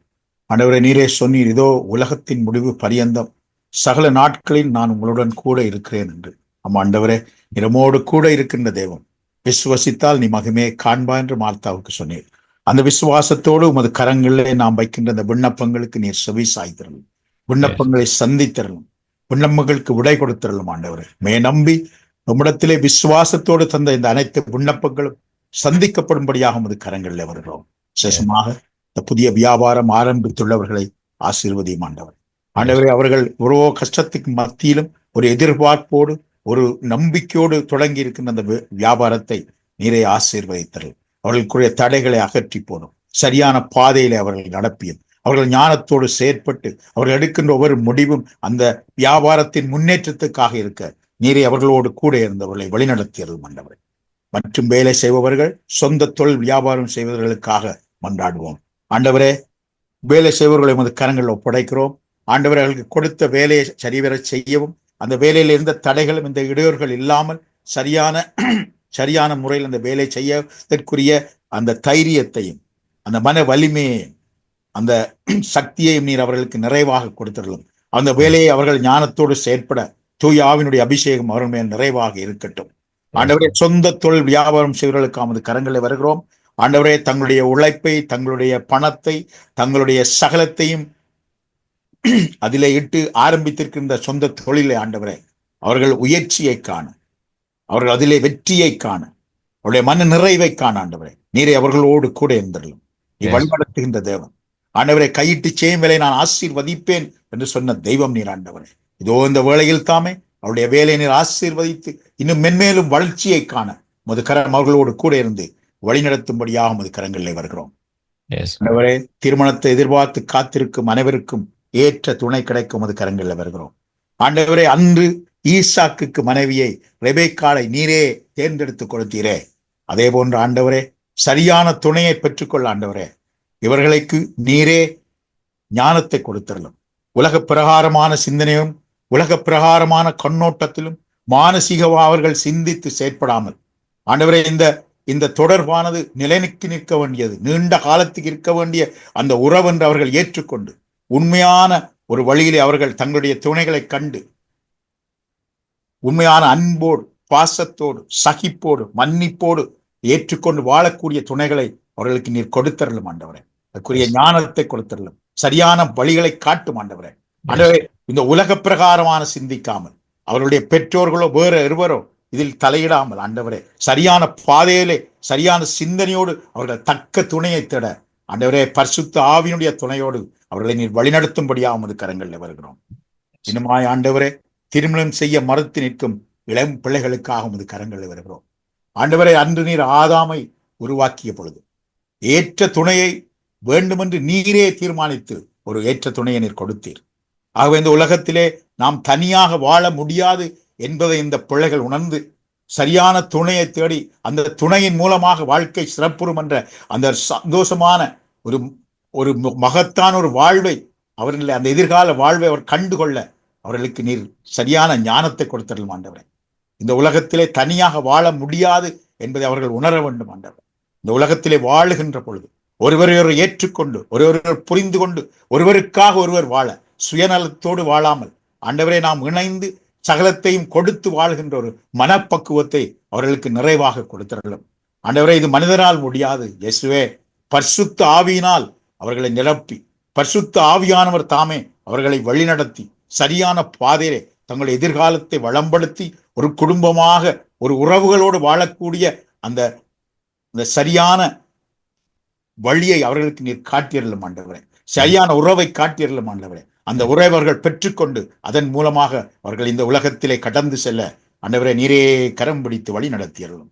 ஆண்டவரே, நீரே சொன்னீர், இதோ உலகத்தின் முடிவு பரியந்தம் சகல நாட்களில் நான் உங்களுடன் கூட இருக்கிறேன் என்று. ஆண்டவரே, இரமோடு கூட இருக்கின்ற தெய்வம். விசுவசித்தால் நீ மகிமையை காண்பா என்று மார்த்தாவுக்கு சொன்னீர். அந்த விசுவாசத்தோடு உமது கரங்களிலே நாம் வைக்கின்ற அந்த விண்ணப்பங்களுக்கு நீர் செவி சாய்த்திரலும், விண்ணப்பங்களை சந்தித்திரலும், விண்ணப்பங்களுக்கு விடை கொடுத்திரலும். ஆண்டவரே, மே நம்பி உம்மிடத்திலே விசுவாசத்தோடு தந்த இந்த அனைத்து விண்ணப்பங்களும் சந்திக்கப்படும்படியாக உமது கரங்களிலே வருகிறோம். விசேஷமாக இந்த புதிய வியாபாரம் ஆரம்பித்துள்ளவர்களை ஆசீர்வதியும் ஆண்டவர். ஆண்டவரே, அவர்கள் ஒரு கஷ்டத்துக்கு மத்தியிலும் ஒரு எதிர்பார்ப்போடு ஒரு நம்பிக்கையோடு தொடங்கி இருக்கின்ற அந்த வியாபாரத்தை நீரை ஆசீர்வதித்தர்கள். அவர்களுக்குரிய தடைகளை அகற்றி போடும், சரியான பாதையிலே அவர்கள் நடப்பியும், அவர்கள் ஞானத்தோடு செயற்பட்டு அவர்கள் எடுக்கின்ற ஒவ்வொரு முடிவும் அந்த வியாபாரத்தின் முன்னேற்றத்துக்காக இருக்க நீரை அவர்களோடு கூட இருந்தவர்களை வழிநடத்தியர்கள் ஆண்டவரே. மற்றும் வேலை செய்பவர்கள், சொந்த தொழில் வியாபாரம் செய்வதற்காக மன்றாடுவோம். ஆண்டவரே, வேலை செய்பவர்களை உமது கரங்களில் ஒப்படைக்கிறோம். ஆண்டவரை, அவர்களுக்கு கொடுத்த வேலையை சரிவர செய்யவும், அந்த வேலையில் இருந்த தடைகளும் இந்த இடையூறுகள் இல்லாமல் சரியான முறையில் அந்த வேலை செய்யதற்குரிய அந்த தைரியத்தையும் அந்த மன வலிமையையும் அந்த சக்தியையும் நீர் அவர்களுக்கு நிறைவாக கொடுத்துள்ளோம். அந்த வேலையை அவர்கள் ஞானத்தோடு செயற்பட தூய ஆவியினுடைய அபிஷேகம் அவர்கள் மேல் நிறைவாக இருக்கட்டும். ஆண்டவரே, சொந்த தொழில் வியாபாரம் செய்வர்களுக்கு நமது கரங்களை வருகிறோம். ஆண்டவரே, தங்களுடைய உழைப்பை, தங்களுடைய பணத்தை, தங்களுடைய சகலத்தையும் அதிலே இட்டு ஆரம்பித்திருக்கின்ற சொந்த தொழிலை ஆண்டவரே, அவர்கள் உயர்ச்சியை காண, அவர்கள் அதிலே வெற்றியை காண, அவருடைய மன நிறைவை காண ஆண்டவரே நீரை அவர்களோடு கூட இருந்தர்களும். நீ வழிநடத்துகின்ற தேவன் ஆண்டவரை. கையிட்டு செய்யும் வேலை நான் ஆசீர்வதிப்பேன் என்று சொன்ன தெய்வம் நீர் ஆண்டவரே. இதோ இந்த வேளையில் தாமே அவருடைய வேலையை நீர் ஆசீர்வதித்து இன்னும் மென்மேலும் வளர்ச்சியை காண உமது கரம் அவர்களோடு கூட இருந்து வழிநடத்தும்படியாக உமது கரங்களிலே வருகிறோம். ஆண்டவரே, திருமணத்தை எதிர்பார்த்து காத்திருக்கும் அனைவருக்கும் ஏற்ற துணை கிடைக்கும் உமது கரங்களில் வருகிறோம். ஆண்டவரே, அன்று ஈசாக்குக்கு மனைவியை ரெபேக்காளை நீரே தேர்ந்தெடுத்து கொடுத்தீரே, அதே போன்று ஆண்டவரே சரியான துணையை பெற்றுக்கொள்ள ஆண்டவரே இவர்களுக்கு நீரே ஞானத்தை கொடுத்தரலும், உலக பிரகாரமான சிந்தனையும் உலக பிரகாரமான கண்ணோட்டத்திலும் மானசீக அவர்கள் சிந்தித்து செயற்படாமல் ஆண்டவரே இந்த தொடர்பானது நிலைநிற்க நிற்க வேண்டியது, நீண்ட காலத்துக்கு இருக்க வேண்டிய அந்த உறவு என்று அவர்கள் ஏற்றுக்கொண்டு உண்மையான ஒரு வழியிலே அவர்கள் தங்களுடைய துணைகளை கண்டு உண்மையான அன்போடு, பாசத்தோடு, சகிப்போடு, மன்னிப்போடு ஏற்றுக்கொண்டு வாழக்கூடிய துணைகளை அவர்களுக்கு நீர் கொடுத்தரலும் ஆண்டவரே. அதுக்குரிய ஞானத்தை கொடுத்தரலும், சரியான வழிகளை காட்டும் ஆண்டவரே. ஆண்டவரே, இந்த உலக பிரகாரமான சிந்திக்காமல் அவர்களுடைய பெற்றோர்களோ வேற இருவரோ இதில் தலையிடாமல் ஆண்டவரே சரியான பாதையிலே சரியான சிந்தனையோடு அவர்கள் தக்க துணையை தேட ஆண்டவரே பரிசுத்த ஆவியினுடைய துணையோடு அவர்களை நீர் வழிநடத்தும்படியாக உமது கரங்களில் வருகிறோம். இன்னுமாய் ஆண்டவரே, திருமணம் செய்ய மறுத்து நிற்கும் இளம் பிள்ளைகளுக்காக உமது கரங்களில் வருகிறோம். ஆண்டவரே, அன்று நீர் ஆதாமை உருவாக்கிய பொழுது ஏற்ற துணையை வேண்டுமென்று நீரே தீர்மானித்து ஒரு ஏற்ற துணையை நீர் கொடுத்தீர். ஆகவே இந்த உலகத்திலே நாம் தனியாக வாழ முடியாது என்பதை இந்த பிள்ளைகள் உணர்ந்து சரியான துணையை தேடி அந்த துணையின் மூலமாக வாழ்க்கை சிறப்புறும் என்ற அந்த சந்தோஷமான ஒரு மகத்தான ஒரு வாழ்வை அவர்கள் அந்த எதிர்கால வாழ்வை அவர் கண்டுகொள்ள அவர்களுக்கு நீர் சரியான ஞானத்தை கொடுத்தரலும் ஆண்டவரே. இந்த உலகத்திலே தனியாக வாழ முடியாது என்பதை அவர்கள் உணர வேண்டும் ஆண்டவர். இந்த உலகத்திலே வாழுகின்ற பொழுது ஒருவரை ஏற்றுக்கொண்டு ஒருவர் புரிந்து கொண்டு ஒருவருக்காக ஒருவர் வாழ சுயநலத்தோடு வாழாமல் ஆண்டவரை நாம் இணைந்து சகலத்தையும் கொடுத்து வாழ்கின்ற ஒரு மனப்பக்குவத்தை அவர்களுக்கு நிறைவாக கொடுத்தரலும் ஆண்டவரே. இது மனிதனால் முடியாது இயேசுவே, பரிசுத்த ஆவியினால் அவர்களை நிரப்பி பரிசுத்த ஆவியானவர் தாமே அவர்களை வழிநடத்தி சரியான பாதையிலே தங்கள் எதிர்காலத்தை வளம்படுத்தி ஒரு குடும்பமாக ஒரு உறவுகளோடு வாழக்கூடிய அந்த சரியான வழியை அவர்களுக்கு நீர் காட்டியறலும் ஆண்டவரே. சரியான உறவை காட்டியறலும் ஆண்டவரே. அந்த உறவை அவர்கள் பெற்றுக்கொண்டு அதன் மூலமாக அவர்கள் இந்த உலகத்திலே கடந்து செல்ல ஆண்டவரே நீரே கரம் பிடித்து வழி நடத்தியறலும்.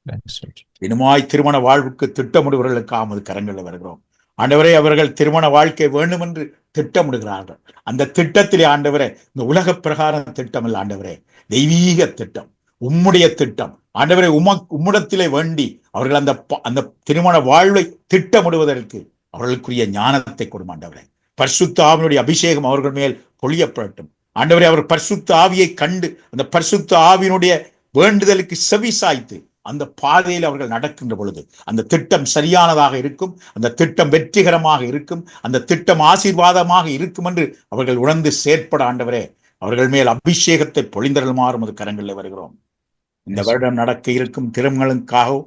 Yes, Lord. இனிமாய் திருமண வாழ்வுக்கு திட்டமிடுவர்களுக்காக உமது கரங்களில் வருகிறோம். ஆண்டவரே அவர்கள் திருமண வாழ்க்கை வேண்டும் என்று திட்டமிடுகிறார்கள். அந்த திட்டத்திலே ஆண்டவரே இந்த உலக பிரகாரம் திட்டம் இல்லை ஆண்டவரே, தெய்வீக திட்டம், உம்முடைய திட்டம் ஆண்டவரே. உம்மிடத்திலே வேண்டி அவர்கள் அந்த திருமண வாழ்வை திட்டமிடுவதற்கு அவர்களுக்குரிய ஞானத்தை கொடும் ஆண்டவரே. பரிசுத்த ஆவியினுடைய அபிஷேகம் அவர்கள் மேல் பொழியப்படட்டும் ஆண்டவரே. அவர் பரிசுத்த ஆவியை கண்டு அந்த பரிசுத்த ஆவியினுடைய வேண்டுதலுக்கு செவி சாய்த்து அந்த பாதையில் அவர்கள் நடக்கின்ற பொழுது அந்த திட்டம் சரியானதாக இருக்கும், அந்த திட்டம் வெற்றிகரமாக இருக்கும், அந்த திட்டம் ஆசீர்வாதமாக இருக்கும் என்று அவர்கள் உணர்ந்து செயற்பட ஆண்டவரே அவர்கள் மேல் அபிஷேகத்தை பொழிந்தருளுமாறும் அது கரங்களில் வருகிறோம். இந்த வருடம் நடக்க இருக்கும் திருமணங்களுக்காகவும்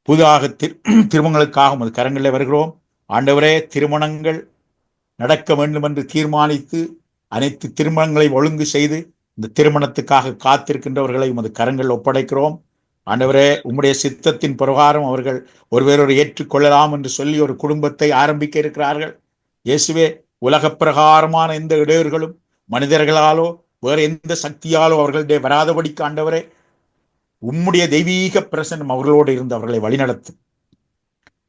புதிதாக திருமணங்களுக்காகவும் அது கரங்களில் வருகிறோம் ஆண்டவரே. திருமணங்கள் நடக்க வேண்டும் என்று தீர்மானித்து அனைத்து திருமணங்களை ஒழுங்கு செய்து இந்த திருமணத்துக்காக காத்திருக்கின்றவர்களை உமது கரங்கள் ஒப்படைக்கிறோம் ஆண்டவரே. உம்முடைய சித்தத்தின் பிரகாரம் அவர்கள் ஒருவரை ஏற்றுக்கொள்ளலாம் என்று சொல்லி ஒரு குடும்பத்தை ஆரம்பிக்க இருக்கிறார்கள். இயேசுவே, உலக பிரகாரமான எந்த இடையூறுகளும் மனிதர்களாலோ வேறு எந்த சக்தியாலோ அவர்களுடைய வராதபடிக்கு ஆண்டவரே உம்முடைய தெய்வீக பிரசன்னம் அவர்களோடு இருந்து அவர்களை வழிநடத்தும்.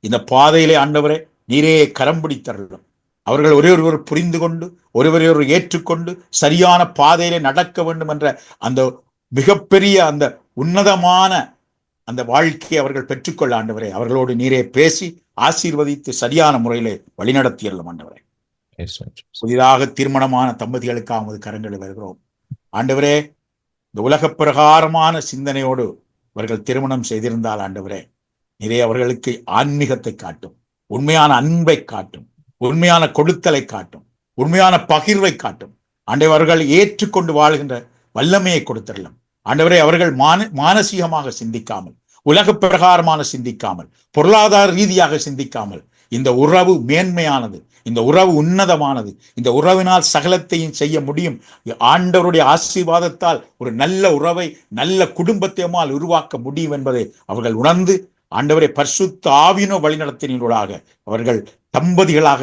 இந்த பாதையிலே ஆண்டவரே நீரே கரம் பிடித்தருளும். அவர்கள் ஒருவர் புரிந்து கொண்டு ஒருவரையொரு ஏற்றுக்கொண்டு சரியான பாதையிலே நடக்க வேண்டும் என்ற அந்த மிகப்பெரிய அந்த உன்னதமான அந்த வாழ்க்கையை அவர்கள் பெற்றுக்கொள்ள ஆண்டவரே அவர்களோடு நீரே பேசி ஆசீர்வதித்து சரியான முறையிலே வழிநடத்தியல்லும் ஆண்டவரே. புதிதாக திருமணமான தம்பதிகளுக்காக கரங்களை வருகிறோம் ஆண்டவரே. இந்த உலக பிரகாரமான சிந்தனையோடு அவர்கள் திருமணம் செய்திருந்தால் ஆண்டவரே நீரே அவர்களுக்கு ஆன்மீகத்தை காட்டும், உண்மையான அன்பை காட்டும், உண்மையான கொடுத்தலை காட்டும், உண்மையான பகிர்வை காட்டும் ஆண்டவர். அவர்கள் ஏற்றுக்கொண்டு வாழ்கின்ற வல்லமையை கொடுத்திடலாம் ஆண்டவரே. அவர்கள் மானசீகமாக சிந்திக்காமல், உலக பிரகாரமான சிந்திக்காமல், பொருளாதார ரீதியாக சிந்திக்காமல் இந்த உறவு மேன்மையானது, இந்த உறவு உன்னதமானது, இந்த உறவினால் சகலத்தையும் செய்ய முடியும். ஆண்டவருடைய ஆசீர்வாதத்தால் ஒரு நல்ல உறவை நல்ல குடும்பத்தையுமால் உருவாக்க முடியும் என்பதை அவர்கள் உணர்ந்து ஆண்டவரை பரிசுத்த ஆவியினோ வழிநடத்தினூடாக அவர்கள் தம்பதிகளாக,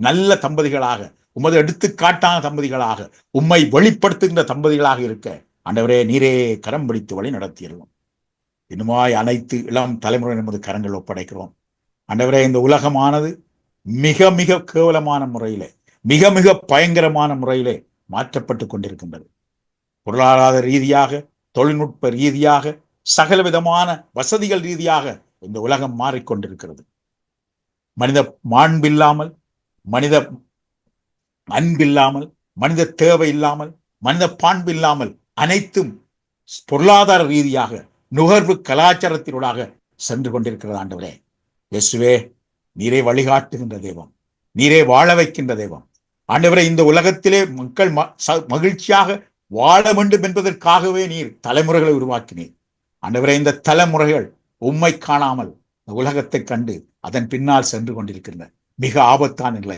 நல்ல தம்பதிகளாக, உமது எடுத்துக்காட்டான தம்பதிகளாக, உம்மை வெளிப்படுத்துகின்ற தம்பதிகளாக இருக்க ஆண்டவரே நீரே கரம் பிடித்து வழி நடத்தியிருவோம். இன்னுமாய் அனைத்து இளம் தலைமுறை நமது கரங்கள் ஒப்படைக்கிறோம் ஆண்டவரே. இந்த உலகமானது மிக மிக கேவலமான முறையிலே, மிக மிக பயங்கரமான முறையிலே மாற்றப்பட்டு கொண்டிருக்கின்றது. பொருளாதார ரீதியாக, தொழில்நுட்ப ரீதியாக, சகல விதமான வசதிகள் ரீதியாக இந்த உலகம் மாறிக்கொண்டிருக்கிறது. மனித மாண்பில்லாமல், மனித அன்பில்லாமல், மனித தேவை இல்லாமல், மனித பாண்பு இல்லாமல் அனைத்தும் பொருளாதார ரீதியாக நுகர்வு கலாச்சாரத்தினூடாக சென்று கொண்டிருக்கிறது ஆண்டவரே. இயேசுவே, நீரே வழிகாட்டுகின்ற தெய்வம், நீரே வாழ வைக்கின்ற தெய்வம் ஆண்டவரே. இந்த உலகத்திலே மக்கள் மகிழ்ச்சியாக வாழ வேண்டும் என்பதற்காகவே நீர் தலைமுறைகளை உருவாக்கினீர் ஆண்டவரே. இந்த தலைமுறைகள் உம்மை காணாமல் இந்த உலகத்தை கண்டு அதன் பின்னால் சென்று கொண்டிருக்கின்ற மிக ஆபத்தான நிலை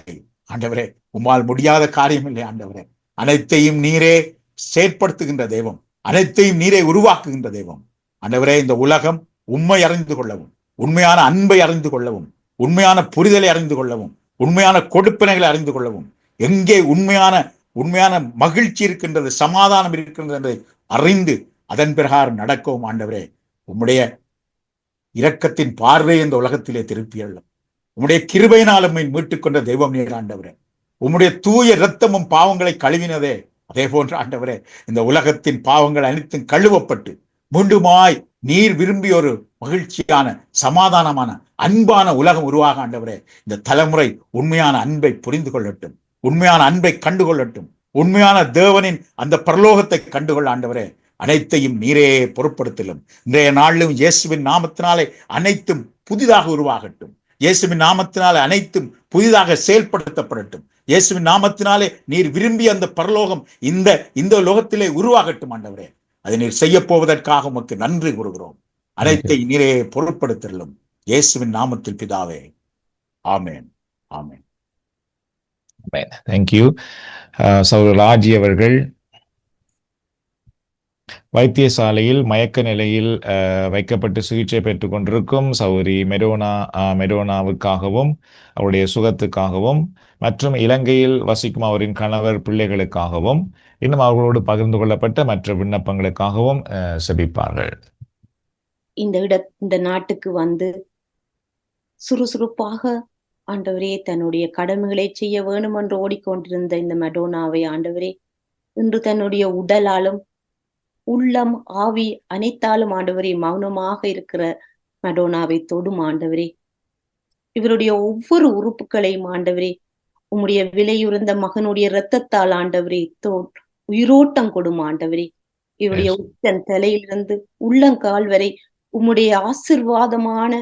ஆண்டவரே. உம்மால் முடியாத காரியம் இல்லை ஆண்டவரே. அனைத்தையும் நீரே செயற்படுத்துகின்ற தெய்வம், அனைத்தையும் நீரே உருவாக்குகின்ற தெய்வம் ஆண்டவரே. இந்த உலகம் உண்மை அறிந்து கொள்ளவும், உண்மையான அன்பை அறிந்து கொள்ளவும், உண்மையான புரிதலை அறிந்து கொள்ளவும், உண்மையான கொடுப்பினைகளை அறிந்து கொள்ளவும், எங்கே உண்மையான மகிழ்ச்சி இருக்கின்றது, சமாதானம் இருக்கின்றது என்பதை அறிந்து அதன் பிரகாரம் நடக்கவும் ஆண்டவரே. உம்முடைய இரக்கத்தின் பார்வை இந்த உலகத்திலே திருப்பியள்ளும். உம்முடைய கிருபையினாலும் மீட்டுக் கொண்ட தெய்வம் நீர் ஆண்டவரே. உம்முடைய தூய இரத்தமும் பாவங்களை கழுவினதே அதே போன்ற ஆண்டவரே இந்த உலகத்தின் பாவங்கள் அனைத்தும் கழுவப்பட்டு மீண்டுமாய் நீர் விரும்பிய ஒரு மகிழ்ச்சியான, சமாதானமான, அன்பான உலகம் உருவாக ஆண்டவரே. இந்த தலைமுறை உண்மையான அன்பை புரிந்து கொள்ளட்டும், உண்மையான அன்பை கண்டுகொள்ளட்டும், உண்மையான தேவனின் அந்த பரலோகத்தை கண்டுகொள்ள ஆண்டவரே. அனைத்தையும் நீரே பொருட்படுத்தலும். இன்றைய நாளிலும் இயேசுவின் நாமத்தினாலே அனைத்தும் புதிதாக உருவாகட்டும். இயேசுவின் நாமத்தினாலே அனைத்தும் புதிதாக செயல்படுத்தப்படட்டும். இயேசுவின் நாமத்தினாலே நீர் விரும்பிய அந்த பரலோகம் இந்த லோகத்திலே உருவாகட்டும் ஆண்டவரே. அதை நீர் செய்ய போவதற்காக உமக்கு நன்றி கூறுகிறோம். அனைத்தை நீரே பொருட்படுத்தலும். இயேசுவின் நாமத்தில் பிதாவே, ஆமேன், ஆமேன். தேங்க்யூ. சகோதரர் ராஜி அவர்கள் வைத்தியசாலையில் மயக்க நிலையில் வைக்கப்பட்டு சிகிச்சை பெற்றுக் கொண்டிருக்கும் சௌரி மெரோனாவுக்காகவும் அவருடைய சுகத்துக்காகவும் மற்றும் இலங்கையில் வசிக்கும் அவரின் கணவர் பிள்ளைகளுக்காகவும் இன்னும் அவர்களோடு பகிர்ந்து கொள்ளப்பட்ட மற்ற விண்ணப்பங்களுக்காகவும் செபிப்பார்கள். இந்த நாட்டுக்கு வந்து சுறுசுறுப்பாக ஆண்டவரே தன்னுடைய கடமைகளை செய்ய வேண்டும் என்று ஓடிக்கொண்டிருந்த இந்த மெடோனாவை ஆண்டவரே இன்று தன்னுடைய உடலாலும் உள்ளம் ஆவி அனைத்தாலும் ஆண்டவரே மௌனமாக இருக்கிற மெடோனாவை தொடும் ஆண்டவரே. இவருடைய ஒவ்வொரு உறுப்புகளையும் ஆண்டவரே உம்முடைய விலையுறந்த மகனுடைய இரத்தத்தால் ஆண்டவரே உயிரோட்டம் கொடும் ஆண்டவரே. இவருடைய உச்சன் தலையிலிருந்து உள்ளங்கால் வரை உம்முடைய ஆசிர்வாதமான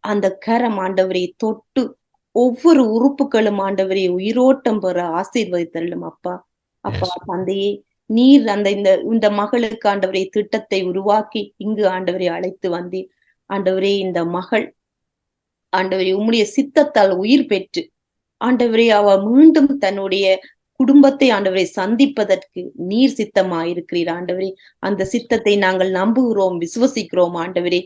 அந்த கரம் ஆண்டவரை தொட்டு ஒவ்வொரு உறுப்புகளும் ஆண்டவரை உயிரோட்டம் பெற ஆசீர்வதித்தள்ளும் அப்பா. அப்பா தந்தையே, நீர் அந்த இந்த மகளுக்கு ஆண்டவரே திட்டத்தை உருவாக்கி இங்கு ஆண்டவரை அழைத்து வந்தீர் ஆண்டவரே. இந்த மகள் ஆண்டவரே உம்முடைய சித்தத்தால் உயிர் பெற்று ஆண்டவரே அவ மீண்டும் தன்னுடைய குடும்பத்தை ஆண்டவரை சந்திப்பதற்கு நீர் சித்தமாயிருக்கிறீர் ஆண்டவரே. அந்த சித்தத்தை நாங்கள் நம்புகிறோம், விசுவசிக்கிறோம் ஆண்டவரே.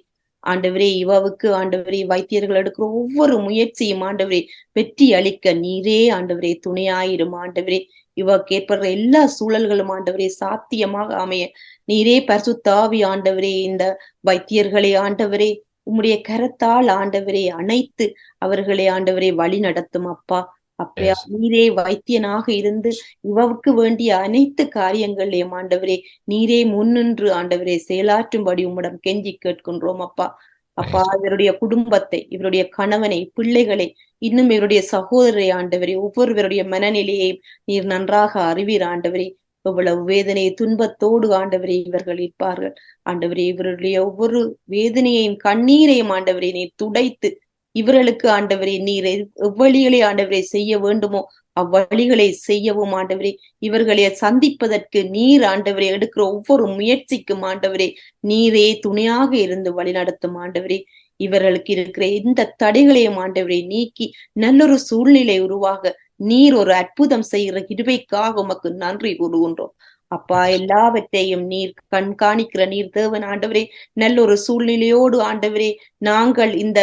ஆண்டவரே இவவுக்கு ஆண்டவரே வைத்தியர்கள் எடுக்கிற ஒவ்வொரு முயற்சியும் ஆண்டவரே வெற்றி அளிக்க நீரே ஆண்டவரே துணையாயிரும் ஆண்டவரே. இவக்கு ஏற்படுற எல்லா சூழல்களும் ஆண்டவரே சாத்தியமாக அமைய நீரே பரிசுத்த ஆவி ஆண்டவரே இந்த வைத்தியர்களை ஆண்டவரே உம்முடைய கரத்தால் ஆண்டவரே அணைத்து அவர்களை ஆண்டவரே வழி நடத்தும் அப்பா. அப்படியா நீரே வைத்தியனாக இருந்து இவவுக்கு வேண்டிய அனைத்து காரியங்களையும் ஆண்டவரே நீரே முன்னின்று ஆண்டவரே செயலாற்றும்படி உம்மிடம் கெஞ்சி கேட்கின்றோம் அப்பா. அப்பா இவருடைய குடும்பத்தை, இவருடைய கணவனை, பிள்ளைகளை, இன்னும் இவருடைய சகோதரரை ஆண்டவரே ஒவ்வொருவருடைய மனநிலையை நீர் நன்றாக அறிவீர் ஆண்டவரே. எவ்வளவு வேதனை துன்பத்தோடு ஆண்டவரே இவர்கள் இருப்பார்கள் ஆண்டவரே. இவருடைய ஒவ்வொரு வேதனையையும் கண்ணீரையும் ஆண்டவரே நீர் துடைத்து இவர்களுக்கு ஆண்டவரே நீர் எவ்வழிகளை ஆண்டவரை செய்ய வேண்டுமோ அவ்வழிகளை செய்யவும் ஆண்டவரே. இவர்களை சந்திப்பதற்கு நீர் ஆண்டவரை எடுக்கிற ஒவ்வொரு முயற்சிக்கும் ஆண்டவரே நீரே துணையாக இருந்து வழிநடத்தும் ஆண்டவரே. இவர்களுக்கு இருக்கிற எந்த தடைகளையும் ஆண்டவரை நீக்கி நல்லொரு சூழ்நிலை உருவாக நீர் ஒரு அற்புதம் செய்கிற கிருபைக்காக உமக்கு நன்றி கூறுகின்றோம் அப்பா. எல்லாவற்றையும் நீர் கண்காணிக்கிற நீர் தேவன் ஆண்டவரே. நல்லொரு சூழ்நிலையோடு ஆண்டவரே நாங்கள் இந்த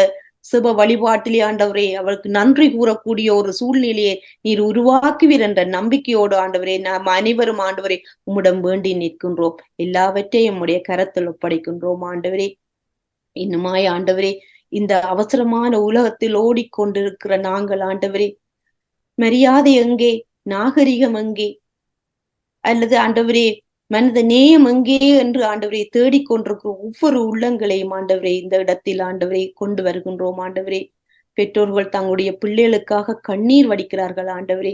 சிவ வழிபாட்டிலே ஆண்டவரே அவருக்கு நன்றி கூறக்கூடிய ஒரு சூழ்நிலையை நீர் உருவாக்குவீர் என்ற நம்பிக்கையோடு ஆண்டவரே நாம் அனைவரும் ஆண்டவரே உம்மிடம் வேண்டி நிற்கின்றோம். எல்லாவற்றையும் உம்முடைய கரத்தில் ஒப்படைக்கின்றோம் ஆண்டவரே. இன்னுமாய் ஆண்டவரே இந்த அவசரமான உலகத்தில் ஓடிக்கொண்டிருக்கிற நாங்கள் ஆண்டவரே மரியாதை எங்கே, நாகரிகம் எங்கே, அல்லது ஆண்டவரே மனித நேயம் எங்கே என்று ஆண்டவரை தேடிக்கொண்டிருக்கிற ஒவ்வொரு உள்ளங்களையும் ஆண்டவரை இந்த இடத்தில் ஆண்டவரை கொண்டு வருகின்றோம் ஆண்டவரே. பெற்றோர்கள் தங்களுடைய பிள்ளைகளுக்காக கண்ணீர் வடிக்கிறார்கள் ஆண்டவரே.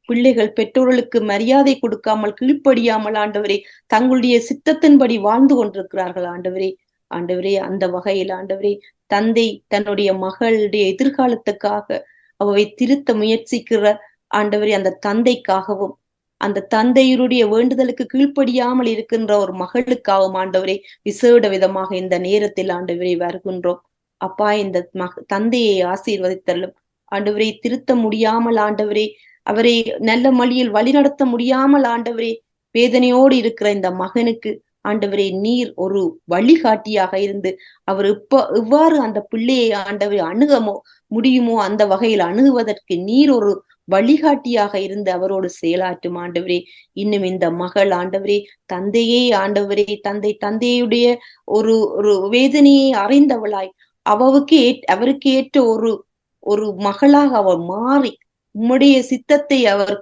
பிள்ளைகள் பெற்றோர்களுக்கு மரியாதை கொடுக்காமல் கீழ்ப்படியாமல் ஆண்டவரே தங்களுடைய சித்தத்தின்படி வாழ்ந்து கொண்டிருக்கிறார்கள் ஆண்டவரே. ஆண்டவரே அந்த வகையில் ஆண்டவரே தந்தை தன்னுடைய மகளுடைய எதிர்காலத்துக்காக அவை திருத்த முயற்சிக்கிற ஆண்டவரே அந்த தந்தைக்காகவும் அந்த தந்தையருடைய வேண்டுதலுக்கு கீழ்ப்படியாமல் இருக்கின்ற ஒரு மகளுக்காகவும் ஆண்டவரே விசேட விதமாக இந்த நேரத்தில் ஆண்டவரை வருகின்றோம் அப்பா. இந்த தந்தையை ஆசீர்வதித்தள்ளும் ஆண்டவரை திருத்த முடியாமல் ஆண்டவரே அவரை நல்ல வழியில் வழிநடத்த முடியாமல் ஆண்டவரே வேதனையோடு இருக்கிற இந்த மகனுக்கு ஆண்டவரே நீர் ஒரு வழிகாட்டியாக இருந்து அவர் இவ்வாறு அந்த பிள்ளையை ஆண்டவரை அணுக முடியுமோ அந்த வகையில் அணுகுவதற்கு நீர் ஒரு வழிகாட்டியாக இருந்து அவரோடு செயலாற்றும் ஆண்டவரே. இன்னும் இந்த மகள் ஆண்டவரே தந்தையே ஆண்டவரே தந்தையுடைய ஒரு வேதனையை அறிந்தவளாய் அவருக்கு ஏற்ற ஒரு மகளாக அவர் மாறி உம்முடைய சித்தத்தை அவர்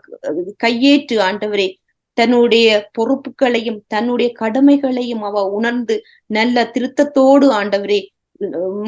கையேற்று ஆண்டவரே தன்னுடைய பொறுப்புகளையும் தன்னுடைய கடமைகளையும் அவ உணர்ந்து நல்ல திருத்தத்தோடு ஆண்டவரே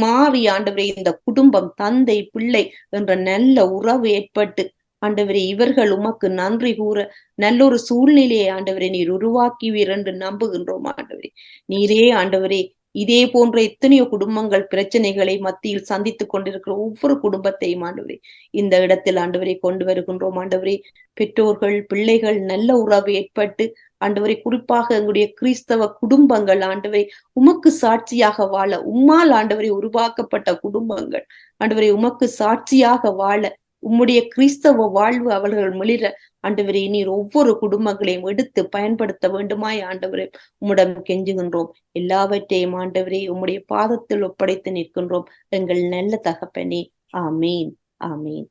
மாறி ஆண்டவரே இந்த குடும்பம் தந்தை பிள்ளை என்ற நல்ல உறவு ஏற்பட்டு ஆண்டவரே இவர்கள் உமக்கு நன்றி கூற நல்லொரு சூழ்நிலையை ஆண்டவரே நீர் உருவாக்குவீர் என்று நம்புகின்றோம் ஆண்டவரே. நீரே ஆண்டவரே இதே போன்ற எத்தனையோ குடும்பங்கள் பிரச்சனைகளை மத்தியில் சந்தித்துக் கொண்டிருக்கிற ஒவ்வொரு குடும்பத்தையும் ஆண்டவரே இந்த இடத்தில் ஆண்டவரை கொண்டு வருகின்றோம் ஆண்டவரே. பெற்றோர்கள் பிள்ளைகள் நல்ல உறவு ஏற்பட்டு ஆண்டவரை குறிப்பாக எங்களுடைய கிறிஸ்தவ குடும்பங்கள் ஆண்டவரை உமக்கு சாட்சியாக வாழ உம்மால் ஆண்டவரை உருவாக்கப்பட்ட குடும்பங்கள் ஆண்டவரை உமக்கு சாட்சியாக வாழ உம்முடைய கிறிஸ்தவ வாழ்வு அவர்கள் மிளிர ஆண்டவரே நீர் ஒவ்வொரு குடும்பங்களையும் எடுத்து பயன்படுத்த வேண்டுமாய் ஆண்டவரே உம்மிடம் கெஞ்சுகின்றோம். எல்லாவற்றையும் ஆண்டவரே உம்முடைய பாதத்தில் ஒப்படைத்து நிற்கின்றோம் எங்கள் நல்ல தகப்பனே. ஆமீன், ஆமீன்,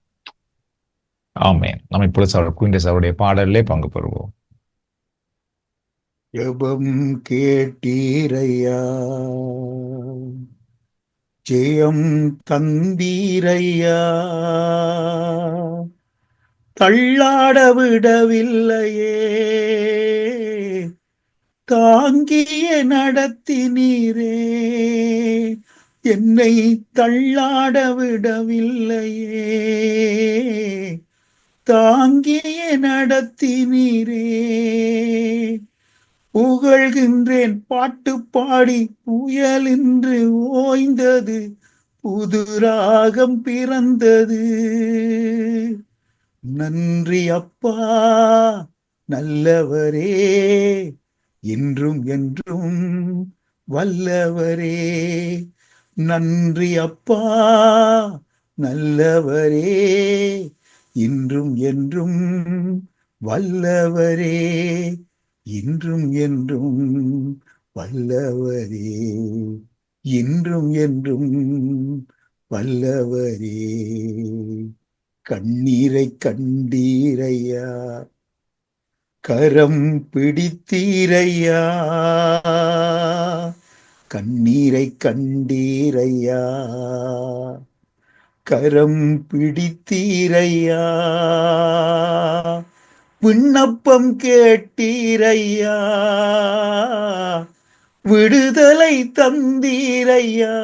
ஆமென். நம்ம இப்பொழுது குயின்டஸ் அவருடைய பாடலிலே பங்கு பெறுவோம். ஜெபம் கேட்டீரையா, ஜெயம் தந்தீரையா, தள்ளாட விடவில்லையே, தாங்கிய நடத்தினீரே, என்னை தள்ளாட விடவில்லையே, தாங்கிய நடத்தினீரே. புகழ்கின்றேன் பாட்டு பாடி, புயல் என்று ஓய்ந்தது, புது ராகம் பிறந்தது. நன்றி அப்பா நல்லவரே, இன்றும் என்றும் வல்லவரே. நன்றி அப்பா நல்லவரே, இன்றும் என்றும் வல்லவரே, இன்றும் என்றும் வல்லவரே, இன்றும் என்றும் வல்லவரே. கண்ணீரை கண்டீரையா, கரம் பிடித்தீரையா, கண்ணீரை கண்டீரையா, கரம் பிடித்தீரையா, விண்ணப்பம் கேட்டீரையா, விடுதலை தந்தீரையா,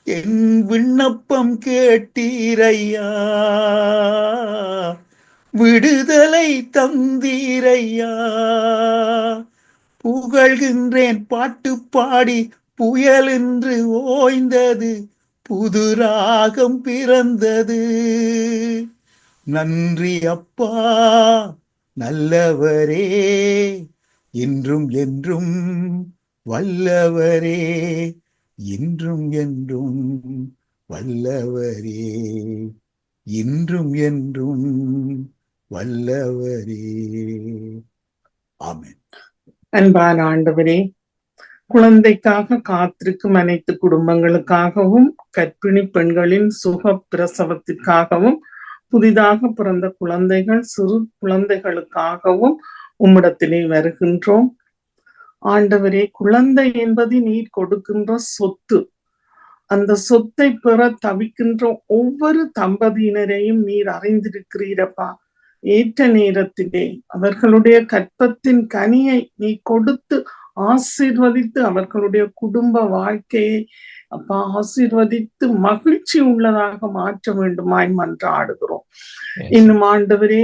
என் விண்ணப்பம் கேட்டீரையா, விடுதலை தந்தீரையா. புகழ்கின்றேன் பாட்டு பாடி, புயல் என்று ஓய்ந்தது, புது ராகம் பிறந்தது. நன்றி அப்பா நல்லவரே, இன்றும் என்றும் வல்லவரே, இன்றும் என்றும் வல்லவரே, இன்றும் என்றும் வல்லவரே. ஆமென். அன்பான ஆண்டவரே, குழந்தைக்காக காத்திருக்கும் அனைத்து குடும்பங்களுக்காகவும், கர்ப்பிணி பெண்களின் சுக பிரசவத்திற்காகவும், புதிதாக பிறந்த குழந்தைகள் சிறு குழந்தைகளுக்காகவும் உம்மிடத்திலே வருகின்றோம். ஆண்டவரே, குழந்தை என்பது நீர் கொடுக்கின்ற சொத்து. அந்த சொத்தை பெற தவிக்கின்ற ஒவ்வொரு தம்பதியினரையும் நீர் அறிந்திருக்கிறீரப்பா. ஏற்ற நேரத்திலே அவர்களுடைய கற்பத்தின் கனியை நீ கொடுத்து ஆசீர்வதித்து அவர்களுடைய குடும்ப வாழ்க்கையை அப்பா ஆசீர்வதித்து மகிழ்ச்சி உள்ளதாக மாற்ற வேண்டுமாய் மன்றாடுகிறோம். இன்னும் ஆண்டவரே,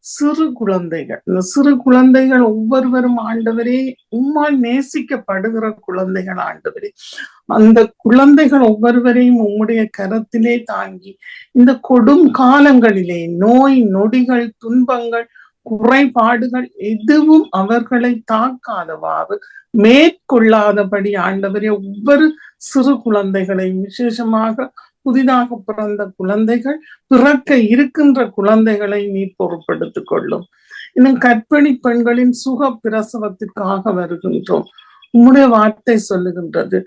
சிறு குழந்தைகள், இந்த சிறு குழந்தைகள் ஒவ்வொருவரும் ஆண்டவரே உம்மால் நேசிக்கப்படுகிற குழந்தைகள் ஆண்டவரே. அந்த குழந்தைகள் ஒவ்வொருவரையும் உம்முடைய கரத்திலே தாங்கி இந்த கொடும் காலங்களிலே நோய் நொடிகள் துன்பங்கள் குறைபாடுகள் எதுவும் அவர்களை தாக்காதவாறு மேற்கொள்ளாதபடி ஆண்டவரே ஒவ்வொரு சிறு குழந்தைகளை, விசேஷமாக புதிதாக பிறந்த குழந்தைகள், பிறக்க இருக்கின்ற குழந்தைகளை நீ பொறுப்படுத்திக் கொள்ளும். இன்னும் கர்ப்பிணி பெண்களின் சுக பிரசவத்திற்காக வருகின்றோம். உம்முடைய வார்த்தை சொல்லுகின்றது,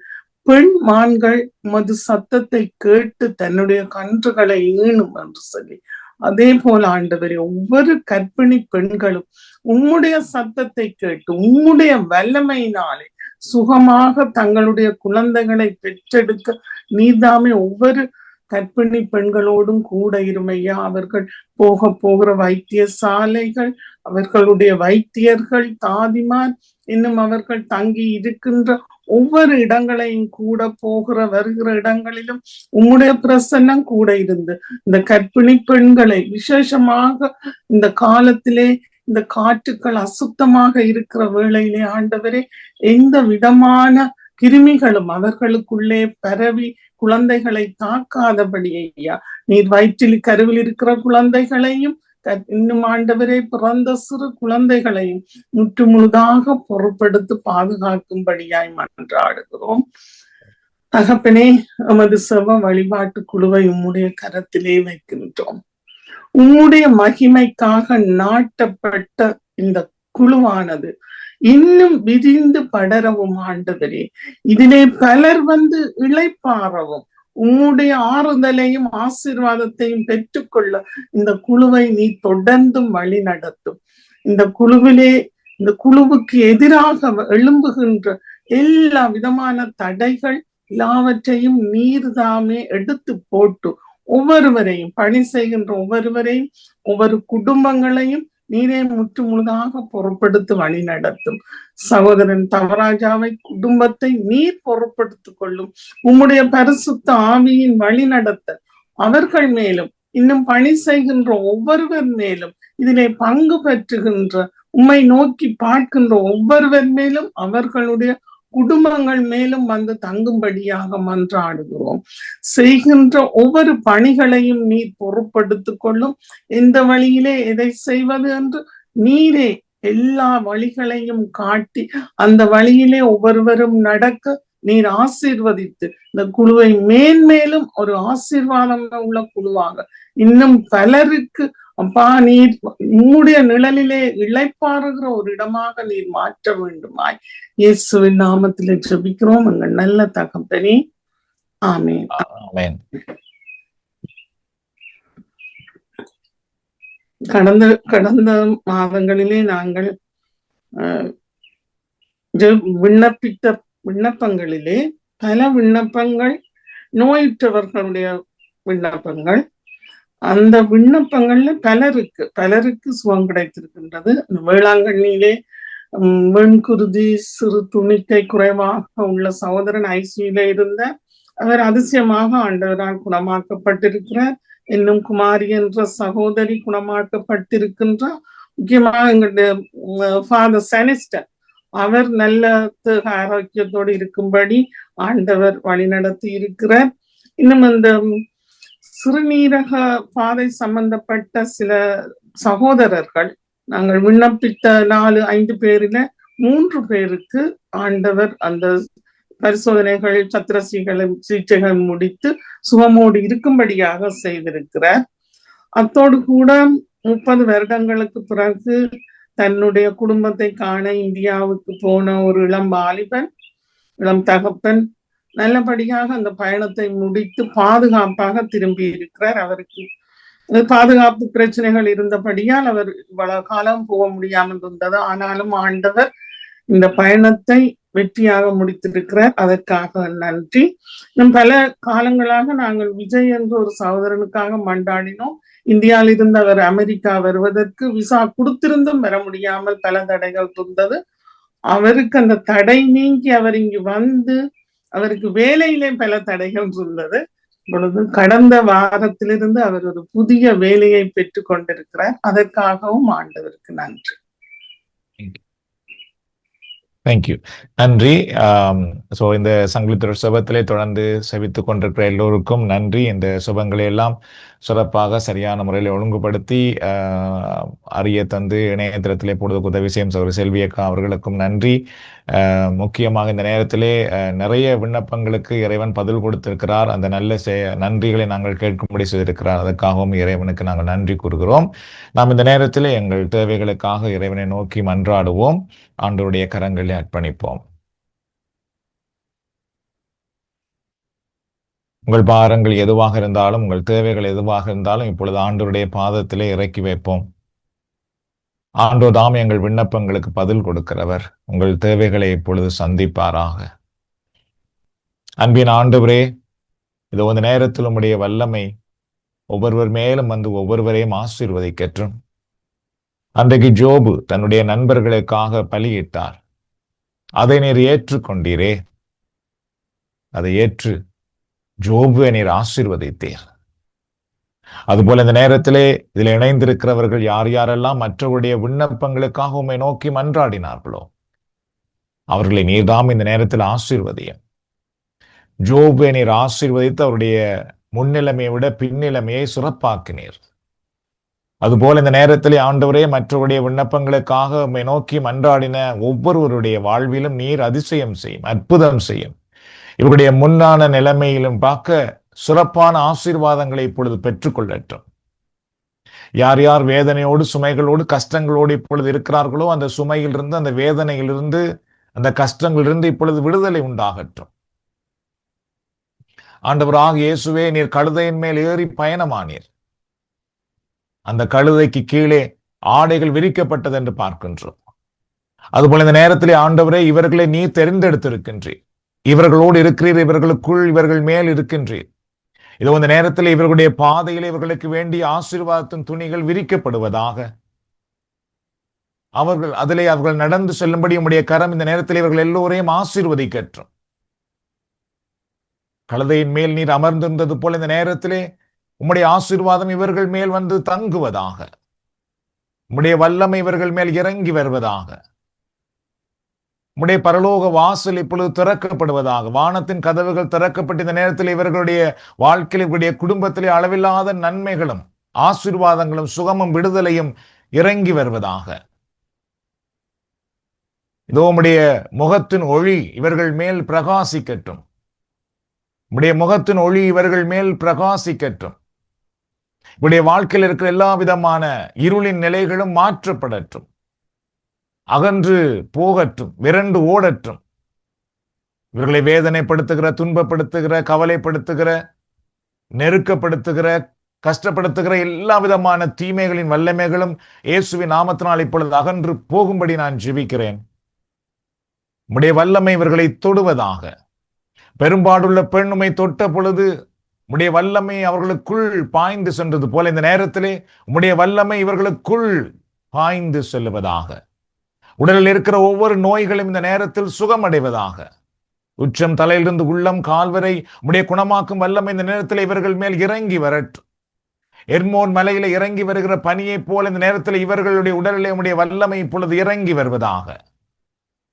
பெண் மான்கள் உமது சத்தத்தை கேட்டு தன்னுடைய கன்றுகளை ஈணும் என்று சொல்லி. அதே போல ஆண்டவரே, ஒவ்வொரு கர்ப்பிணி பெண்களும் உம்முடைய சத்தத்தை கேட்டு உம்முடைய வல்லமையினாலே சுகமாக தங்களுடைய குழந்தைகளை பெற்றெடுக்க நீதாமே ஒவ்வொரு கர்ப்பிணி பெண்களோடும் கூட இருமையா. அவர்கள் போகிற வைத்தியசாலைகள், அவர்களுடைய வைத்தியர்கள், தாதிமார், இன்னும் அவர்கள் தங்கி இருக்கின்ற ஒவ்வொரு இடங்களையும் கூட வருகிற இடங்களிலும் உம்முடைய பிரசன்னம் கூட இருந்து இந்த கர்ப்பிணி பெண்களை, விசேஷமாக இந்த காலத்திலே இந்த காற்றுக்கள் அசுத்தமாக இருக்கிற வேளையிலே ஆண்டவரே, எந்த விதமான கிருமிகளும் அவர்களுக்குள்ளே பரவி குழந்தைகளை தாக்காதபடி ஐயா நீர் வயிற்றில் கருவில் இருக்கிற குழந்தைகளையும் இன்னும் ஆண்டவரே பிறந்த சிறு தகப்பனே, எமது செவ வழிபாட்டு குழுவை உம்முடைய கரத்திலே வைக்கின்றோம். உம்முடைய மகிமைக்காக நாட்டப்பட்ட இந்த குழுவானது இன்னும் விரிந்து படரவும் ஆண்டவரே, இதிலே பலர் வந்து இளைப்பாறவும் உம்முடைய ஆறுதலையும் ஆசீர்வாதத்தையும் பெற்றுக்கொள்ள இந்த குழுவை நீ தொடர்ந்தும் வழி நடத்தும். இந்த குழுவுக்கு எதிராக எழும்புகின்ற எல்லா விதமான தடைகள் எல்லாவற்றையும் நீர்தாமே எடுத்து போட்டு ஒவ்வொருவரையும் பணி செய்கின்ற ஒவ்வொருவரையும் ஒவ்வொரு குடும்பங்களையும் நீரே முற்று முழுதாக பொறுப்படுத்தி வழி நடத்தும். சகோதரன் தவராஜாவை குடும்பத்தை நீர் பொறுப்படுத்திக் கொள்ளும். உம்முடைய பரிசுத்த ஆவியின் வழி நடத்த அவர்கள் மேலும் இன்னும் பணி செய்கின்ற ஒவ்வொருவர் மேலும் இதிலே பங்கு பெற்றுகின்ற உம்மை நோக்கி பார்க்கின்ற ஒவ்வொருவர் மேலும் அவர்களுடைய குடும்பங்கள் மேலும் வந்து தங்கும்படியாக மன்றாடுகிறோம். செய்கின்ற ஒவ்வொரு பணிகளையும் நீர் பொறுப்படுத்திக் கொள்ளும். எந்த வழியிலே எதை செய்வது என்று நீரே எல்லா வழிகளையும் காட்டி அந்த வழியிலே ஒவ்வொருவரும் நடக்க நீர் ஆசீர்வதித்து இந்த குழுவை மேன்மேலும் ஒரு ஆசீர்வாதம் உள்ள குழுவாக இன்னும் பலருக்கு அப்பா நீர் உம்முடைய நிழலிலே இளைப்பாறுகிற ஒரு இடமாக நீர் மாற்ற வேண்டுமாய் இயேசுவின் நாமத்திலே ஜெபிக்கிறோம் எங்கள் நல்ல தகப்பனே, ஆமென். ஆமென். கடந்த மாதங்களிலே நாங்கள் விண்ணப்பித்த விண்ணப்பங்களிலே பல விண்ணப்பங்கள் நோயுற்றவர்களுடைய விண்ணப்பங்கள். அந்த விண்ணப்பங்கள்ல பலருக்கு சுகம் கிடைத்திருக்கின்றது. வேளாங்கண்ணியிலே வெண்குருதி சிறு துணிக்கை குறைவாக உள்ள சகோதரன் ஐசியூல இருந்த அவர் அதிசயமாக ஆண்டவரால் குணமாக்கப்பட்டிருக்கிறார். இன்னும் குமாரி என்ற சகோதரி குணமாக்கப்பட்டிருக்கின்றார். முக்கியமாக எங்களுடைய ஃபாதர் செனிஸ்டர் அவர் நல்ல ஆரோக்கியத்தோடு இருக்கும்படி ஆண்டவர் வழிநடத்தி இருக்கிறார். இன்னும் அந்த சிறுநீரக பாதை சம்பந்தப்பட்ட சில சகோதரர்கள் நாங்கள் விண்ணப்பித்த 4-5 பேரில 3 பேருக்கு ஆண்டவர் அந்த பரிசோதனைகள் சிகிச்சைகள் முடித்து சுகமோடு இருக்கும்படியாக செய்திருக்கிறார். அத்தோடு கூட 30 வருடங்களுக்கு பிறகு தன்னுடைய குடும்பத்தை காண இந்தியாவுக்கு போன ஒரு இளம் தகப்பன் நல்லபடியாக அந்த பயணத்தை முடித்து பாதுகாப்பாக திரும்பி இருக்கிறார். அவருக்கு பாதுகாப்பு பிரச்சனைகள் இருந்தபடியால் அவர் இவ்வளவு காலம் போக முடியாமல் இருந்தது. ஆனாலும் ஆண்டவர் இந்த பயணத்தை வெற்றியாக முடித்திருக்கிறார். அதற்காக நன்றி. இன்னும் பல காலங்களாக நாங்கள் விஜய் என்ற ஒரு சகோதரனுக்காக மண்டாடினோம். இந்தியாவில் இருந்து அவர் அமெரிக்கா வருவதற்கு விசா கொடுத்திருந்தும் வர முடியாமல் பல தடைகள் இருந்தது. அவருக்கு அந்த தடை நீங்கி அவர் இங்கு வந்து அவருக்கு வேலையிலே பல தடைகள் இருந்தது. இப்பொழுது கடந்த வாரத்திலிருந்து அவர் ஒரு புதிய வேலையை பெற்றுக் கொண்டிருக்கிறார். அதற்காகவும் ஆண்டவருக்கு நன்றி. தேங்க்யூ, நன்றி. ஸோ இந்த சங்கிலித்தொடர் சுபத்திலே தொடர்ந்து செவித்துக் கொண்டிருக்கிற எல்லோருக்கும் நன்றி. இந்த சுபங்களை எல்லாம் சிறப்பாக சரியான முறையில் ஒழுங்குபடுத்தி அறிய தந்து இணையதளத்திலே போடுவதற்கு உதவி செய்யும் சகோதரி செல்வியக்கா அவர்களுக்கும் நன்றி. முக்கியமாக இந்த நேரத்திலே நிறைய விண்ணப்பங்களுக்கு இறைவன் பதில் கொடுத்திருக்கிறார். அந்த நல்ல நன்றிகளை நாங்கள் கேட்கும்படி செய்திருக்கிறார். அதற்காகவும் இறைவனுக்கு நாங்கள் நன்றி கூறுகிறோம். நாம் இந்த நேரத்திலே எங்கள் தேவைகளுக்காக இறைவனை நோக்கி மன்றாடுவோம். ஆண்டவருடைய கரங்களை அர்ப்பணிப்போம். உங்கள் பாரங்கள் எதுவாக இருந்தாலும், உங்கள் தேவைகள் எதுவாக இருந்தாலும் இப்பொழுது ஆண்டவருடைய பாதத்திலே இறக்கி வைப்போம். ஆண்டவர் தாம் எங்கள் விண்ணப்பங்களுக்கு பதில் கொடுக்கிறவர். உங்கள் தேவைகளை இப்பொழுது சந்திப்பாராக. அன்பின் ஆண்டவரே, இது ஒரு நேரத்தில் உம்முடைய வல்லமை ஒவ்வொருவர் மேலும் வந்து ஒவ்வொருவரையும் ஆசீர்வதிக்கட்டும். அன்றைக்கு ஜோபு தன்னுடைய நண்பர்களுக்காக பலியிட்டார். அதை நீர் ஏற்றுக்கொண்டீரே. அதை ஏற்று ஜோபுவை நீர் ஆசீர்வதித்தீர். அதுபோல இந்த நேரத்திலே இதில் இணைந்திருக்கிறவர்கள் யார் யாரெல்லாம் மற்றவருடைய விண்ணப்பங்களுக்காக உம்மை நோக்கி மன்றாடினார்களோ அவர்களை நீர்தாம் இந்த நேரத்தில் ஆசீர்வதியும். ஜோபுவை நீர் ஆசீர்வதித்து அவருடைய முன்னிலைமையை விட பின்னிலைமையை சிறப்பாக்கினீர். அதுபோல இந்த நேரத்திலே ஆண்டவரே, மற்றவருடைய விண்ணப்பங்களுக்காக உம்மை நோக்கி மன்றாடின ஒவ்வொருவருடைய வாழ்விலும் நீர் அதிசயம் செய்யும், அற்புதம் செய்யும். இவருடைய முன்னான நிலைமையிலும் பார்க்க சிறப்பான ஆசீர்வாதங்களை இப்பொழுது பெற்றுக்கொள்ளட்டும். யார் யார் வேதனையோடு, சுமைகளோடு, கஷ்டங்களோடு இப்பொழுது இருக்கிறார்களோ அந்த சுமையிலிருந்து, அந்த வேதனையிலிருந்து, அந்த கஷ்டங்களிலிருந்து இப்பொழுது விடுதலை உண்டாகட்டும். ஆண்டவராக இயேசுவே, நீர் கழுதையின் மேல் ஏறி பயணமானீர். அந்த கழுதைக்கு கீழே ஆடைகள் விரிக்கப்பட்டது என்று பார்க்கின்றோம். அதுபோல இந்த நேரத்திலே ஆண்டவரே, இவர்களை நீர் தெரிந்தெடுத்திருக்கின்றீர். இவர்களோடு இருக்கிறீர், இவர்களுக்குள், இவர்கள் மேல் இருக்கின்றீர். இதோ இந்த நேரத்தில் இவர்களுடைய பாதையில் இவர்களுக்கு வேண்டிய ஆசீர்வாதத்தின் துணிகள் விரிக்கப்படுவதாக. அவர்கள் நடந்து செல்லும்படி உம்முடைய கரம் இந்த நேரத்தில் இவர்கள் எல்லோரையும் ஆசீர்வதிக்கட்டும். கழுதையின் மேல் நீர் அமர்ந்திருந்தது போல இந்த நேரத்திலே உம்முடைய ஆசீர்வாதம் இவர்கள் மேல் வந்து தங்குவதாக. உம்முடைய வல்லமை இவர்கள் மேல் இறங்கி வருவதாக. உம்முடைய பரலோக வாசல் இப்பொழுது திறக்கப்படுவதாக. வானத்தின் கதவுகள் திறக்கப்பட்டு இந்த நேரத்தில் இவர்களுடைய வாழ்க்கையில், இவருடைய குடும்பத்திலே அளவில்லாத நன்மைகளும் ஆசீர்வாதங்களும் சுகமும் விடுதலையும் இறங்கி வருவதாக. இதோ உம்முடைய முகத்தின் ஒளி இவர்கள் மேல் பிரகாசிக்கட்டும். உம்முடைய முகத்தின் ஒளி இவர்கள் மேல் பிரகாசிக்கட்டும். இவருடைய வாழ்க்கையில் இருக்கிற எல்லா விதமான இருளின் நிலைகளும் மாற்றப்படட்டும், அகன்று போகட்டும், விரண்டு ஓடட்டும். இவர்களை வேதனைப்படுத்துகிற, துன்பப்படுத்துகிற, கவலைப்படுத்துகிற, நெருக்கப்படுத்துகிற, கஷ்டப்படுத்துகிற எல்லா விதமான தீமைகளின் வல்லமைகளும் இயேசுவின் நாமத்தினால் இப்பொழுது அகன்று போகும்படி நான் ஜெபிக்கிறேன். உம்முடைய வல்லமை இவர்களை தொடுவதாக. பெரும்பாடுள்ள பெண்ணுமை தொட்ட பொழுது உம்முடைய வல்லமை அவர்களுக்குள் பாய்ந்து சென்றது போல இந்த நேரத்திலே உம்முடைய வல்லமை இவர்களுக்குள் பாய்ந்து செல்லுவதாக. உடலில் இருக்கிற ஒவ்வொரு நோய்களும் இந்த நேரத்தில் சுகமடைவதாக. உச்சம் தலையிலிருந்து உள்ளம் கால் வரை உம்முடைய குணமாக்கும் வல்லமை இந்த நேரத்தில் இவர்கள் மேல் இறங்கி வரட்டும். எர்மோன் மலையில இறங்கி வருகிற பனியை போல இந்த நேரத்தில் இவர்களுடைய உடலிலே உம்முடைய வல்லமை இப்பொழுது இறங்கி வருவதாக.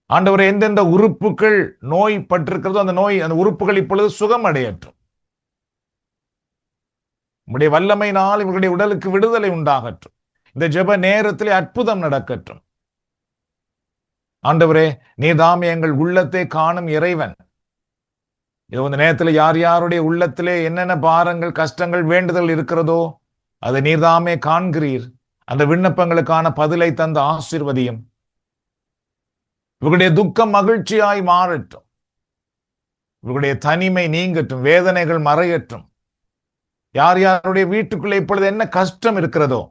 ஆண்டவரே, எந்தெந்த உறுப்புகள் நோய் பட்டிருக்கிறதோ அந்த உறுப்புகள் இப்பொழுது சுகமடையட்டும். உம்முடைய வல்லமையினால் இவர்களுடைய உடலுக்கு விடுதலை உண்டாகட்டும். இந்த ஜெப நேரத்திலே அற்புதம் நடக்கட்டும். ஆண்டவரே, நீர்தாமே எங்கள் உள்ளத்தை காணும் இறைவன். இந்த நேரத்தில் யார் யாருடைய உள்ளத்திலே என்னென்ன பாரங்கள், கஷ்டங்கள், வேண்டுதல் இருக்கிறதோ அதை நீர்தாமே காண்கிறீர். அந்த விண்ணப்பங்களுக்கான பதிலை தந்த ஆசீர்வதியும். இவர்களுடைய துக்கம் மகிழ்ச்சியாய் மாறட்டும். இவர்களுடைய தனிமை நீங்கட்டும், வேதனைகள் மறையட்டும். யார் யாருடைய வீட்டுக்குள்ளே இப்பொழுது என்ன கஷ்டம் இருக்கிறதோ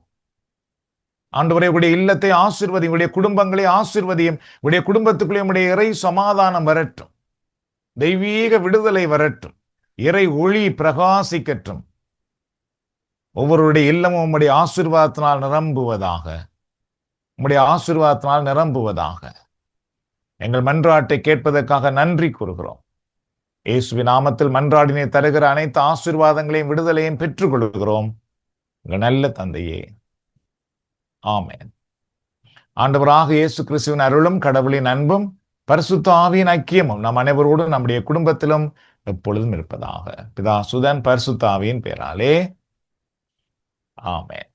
ஆண்டவரே, உடைய இல்லத்தை ஆசீர்வதியும், உடைய குடும்பங்களை ஆசீர்வதியும். உடைய குடும்பத்துக்குள்ளே உடைய இறை சமாதானம் வரட்டும், தெய்வீக விடுதலை வரட்டும், இறை ஒளி பிரகாசிக்கட்டும். ஒவ்வொருடைய இல்லமும் உம்முடைய ஆசீர்வாதத்தினால் நிரம்புவதாக. உம்முடைய ஆசீர்வாதத்தினால் நிரம்புவதாக. எங்கள் மன்றாட்டை கேட்பதற்காக நன்றி கூறுகிறோம். இயேசுவின் நாமத்தில் மன்றாடினை தருகிற அனைத்து ஆசீர்வாதங்களையும் விடுதலையும் பெற்றுக் கொள்கிறோம். எங்கள் நல்ல தந்தையே, ஆமென். ஆண்டவராக இயேசு கிறிஸ்துவின் அருளும், கடவுளின் அன்பும், பரிசுத்த ஆவியின் ஐக்கியமும் நம் அனைவரோடும் நம்முடைய குடும்பத்திலும் எப்பொழுதும் இருப்பதாக. பிதா, சுதன், பரிசுத்த ஆவியின் பெயராலே ஆமென்.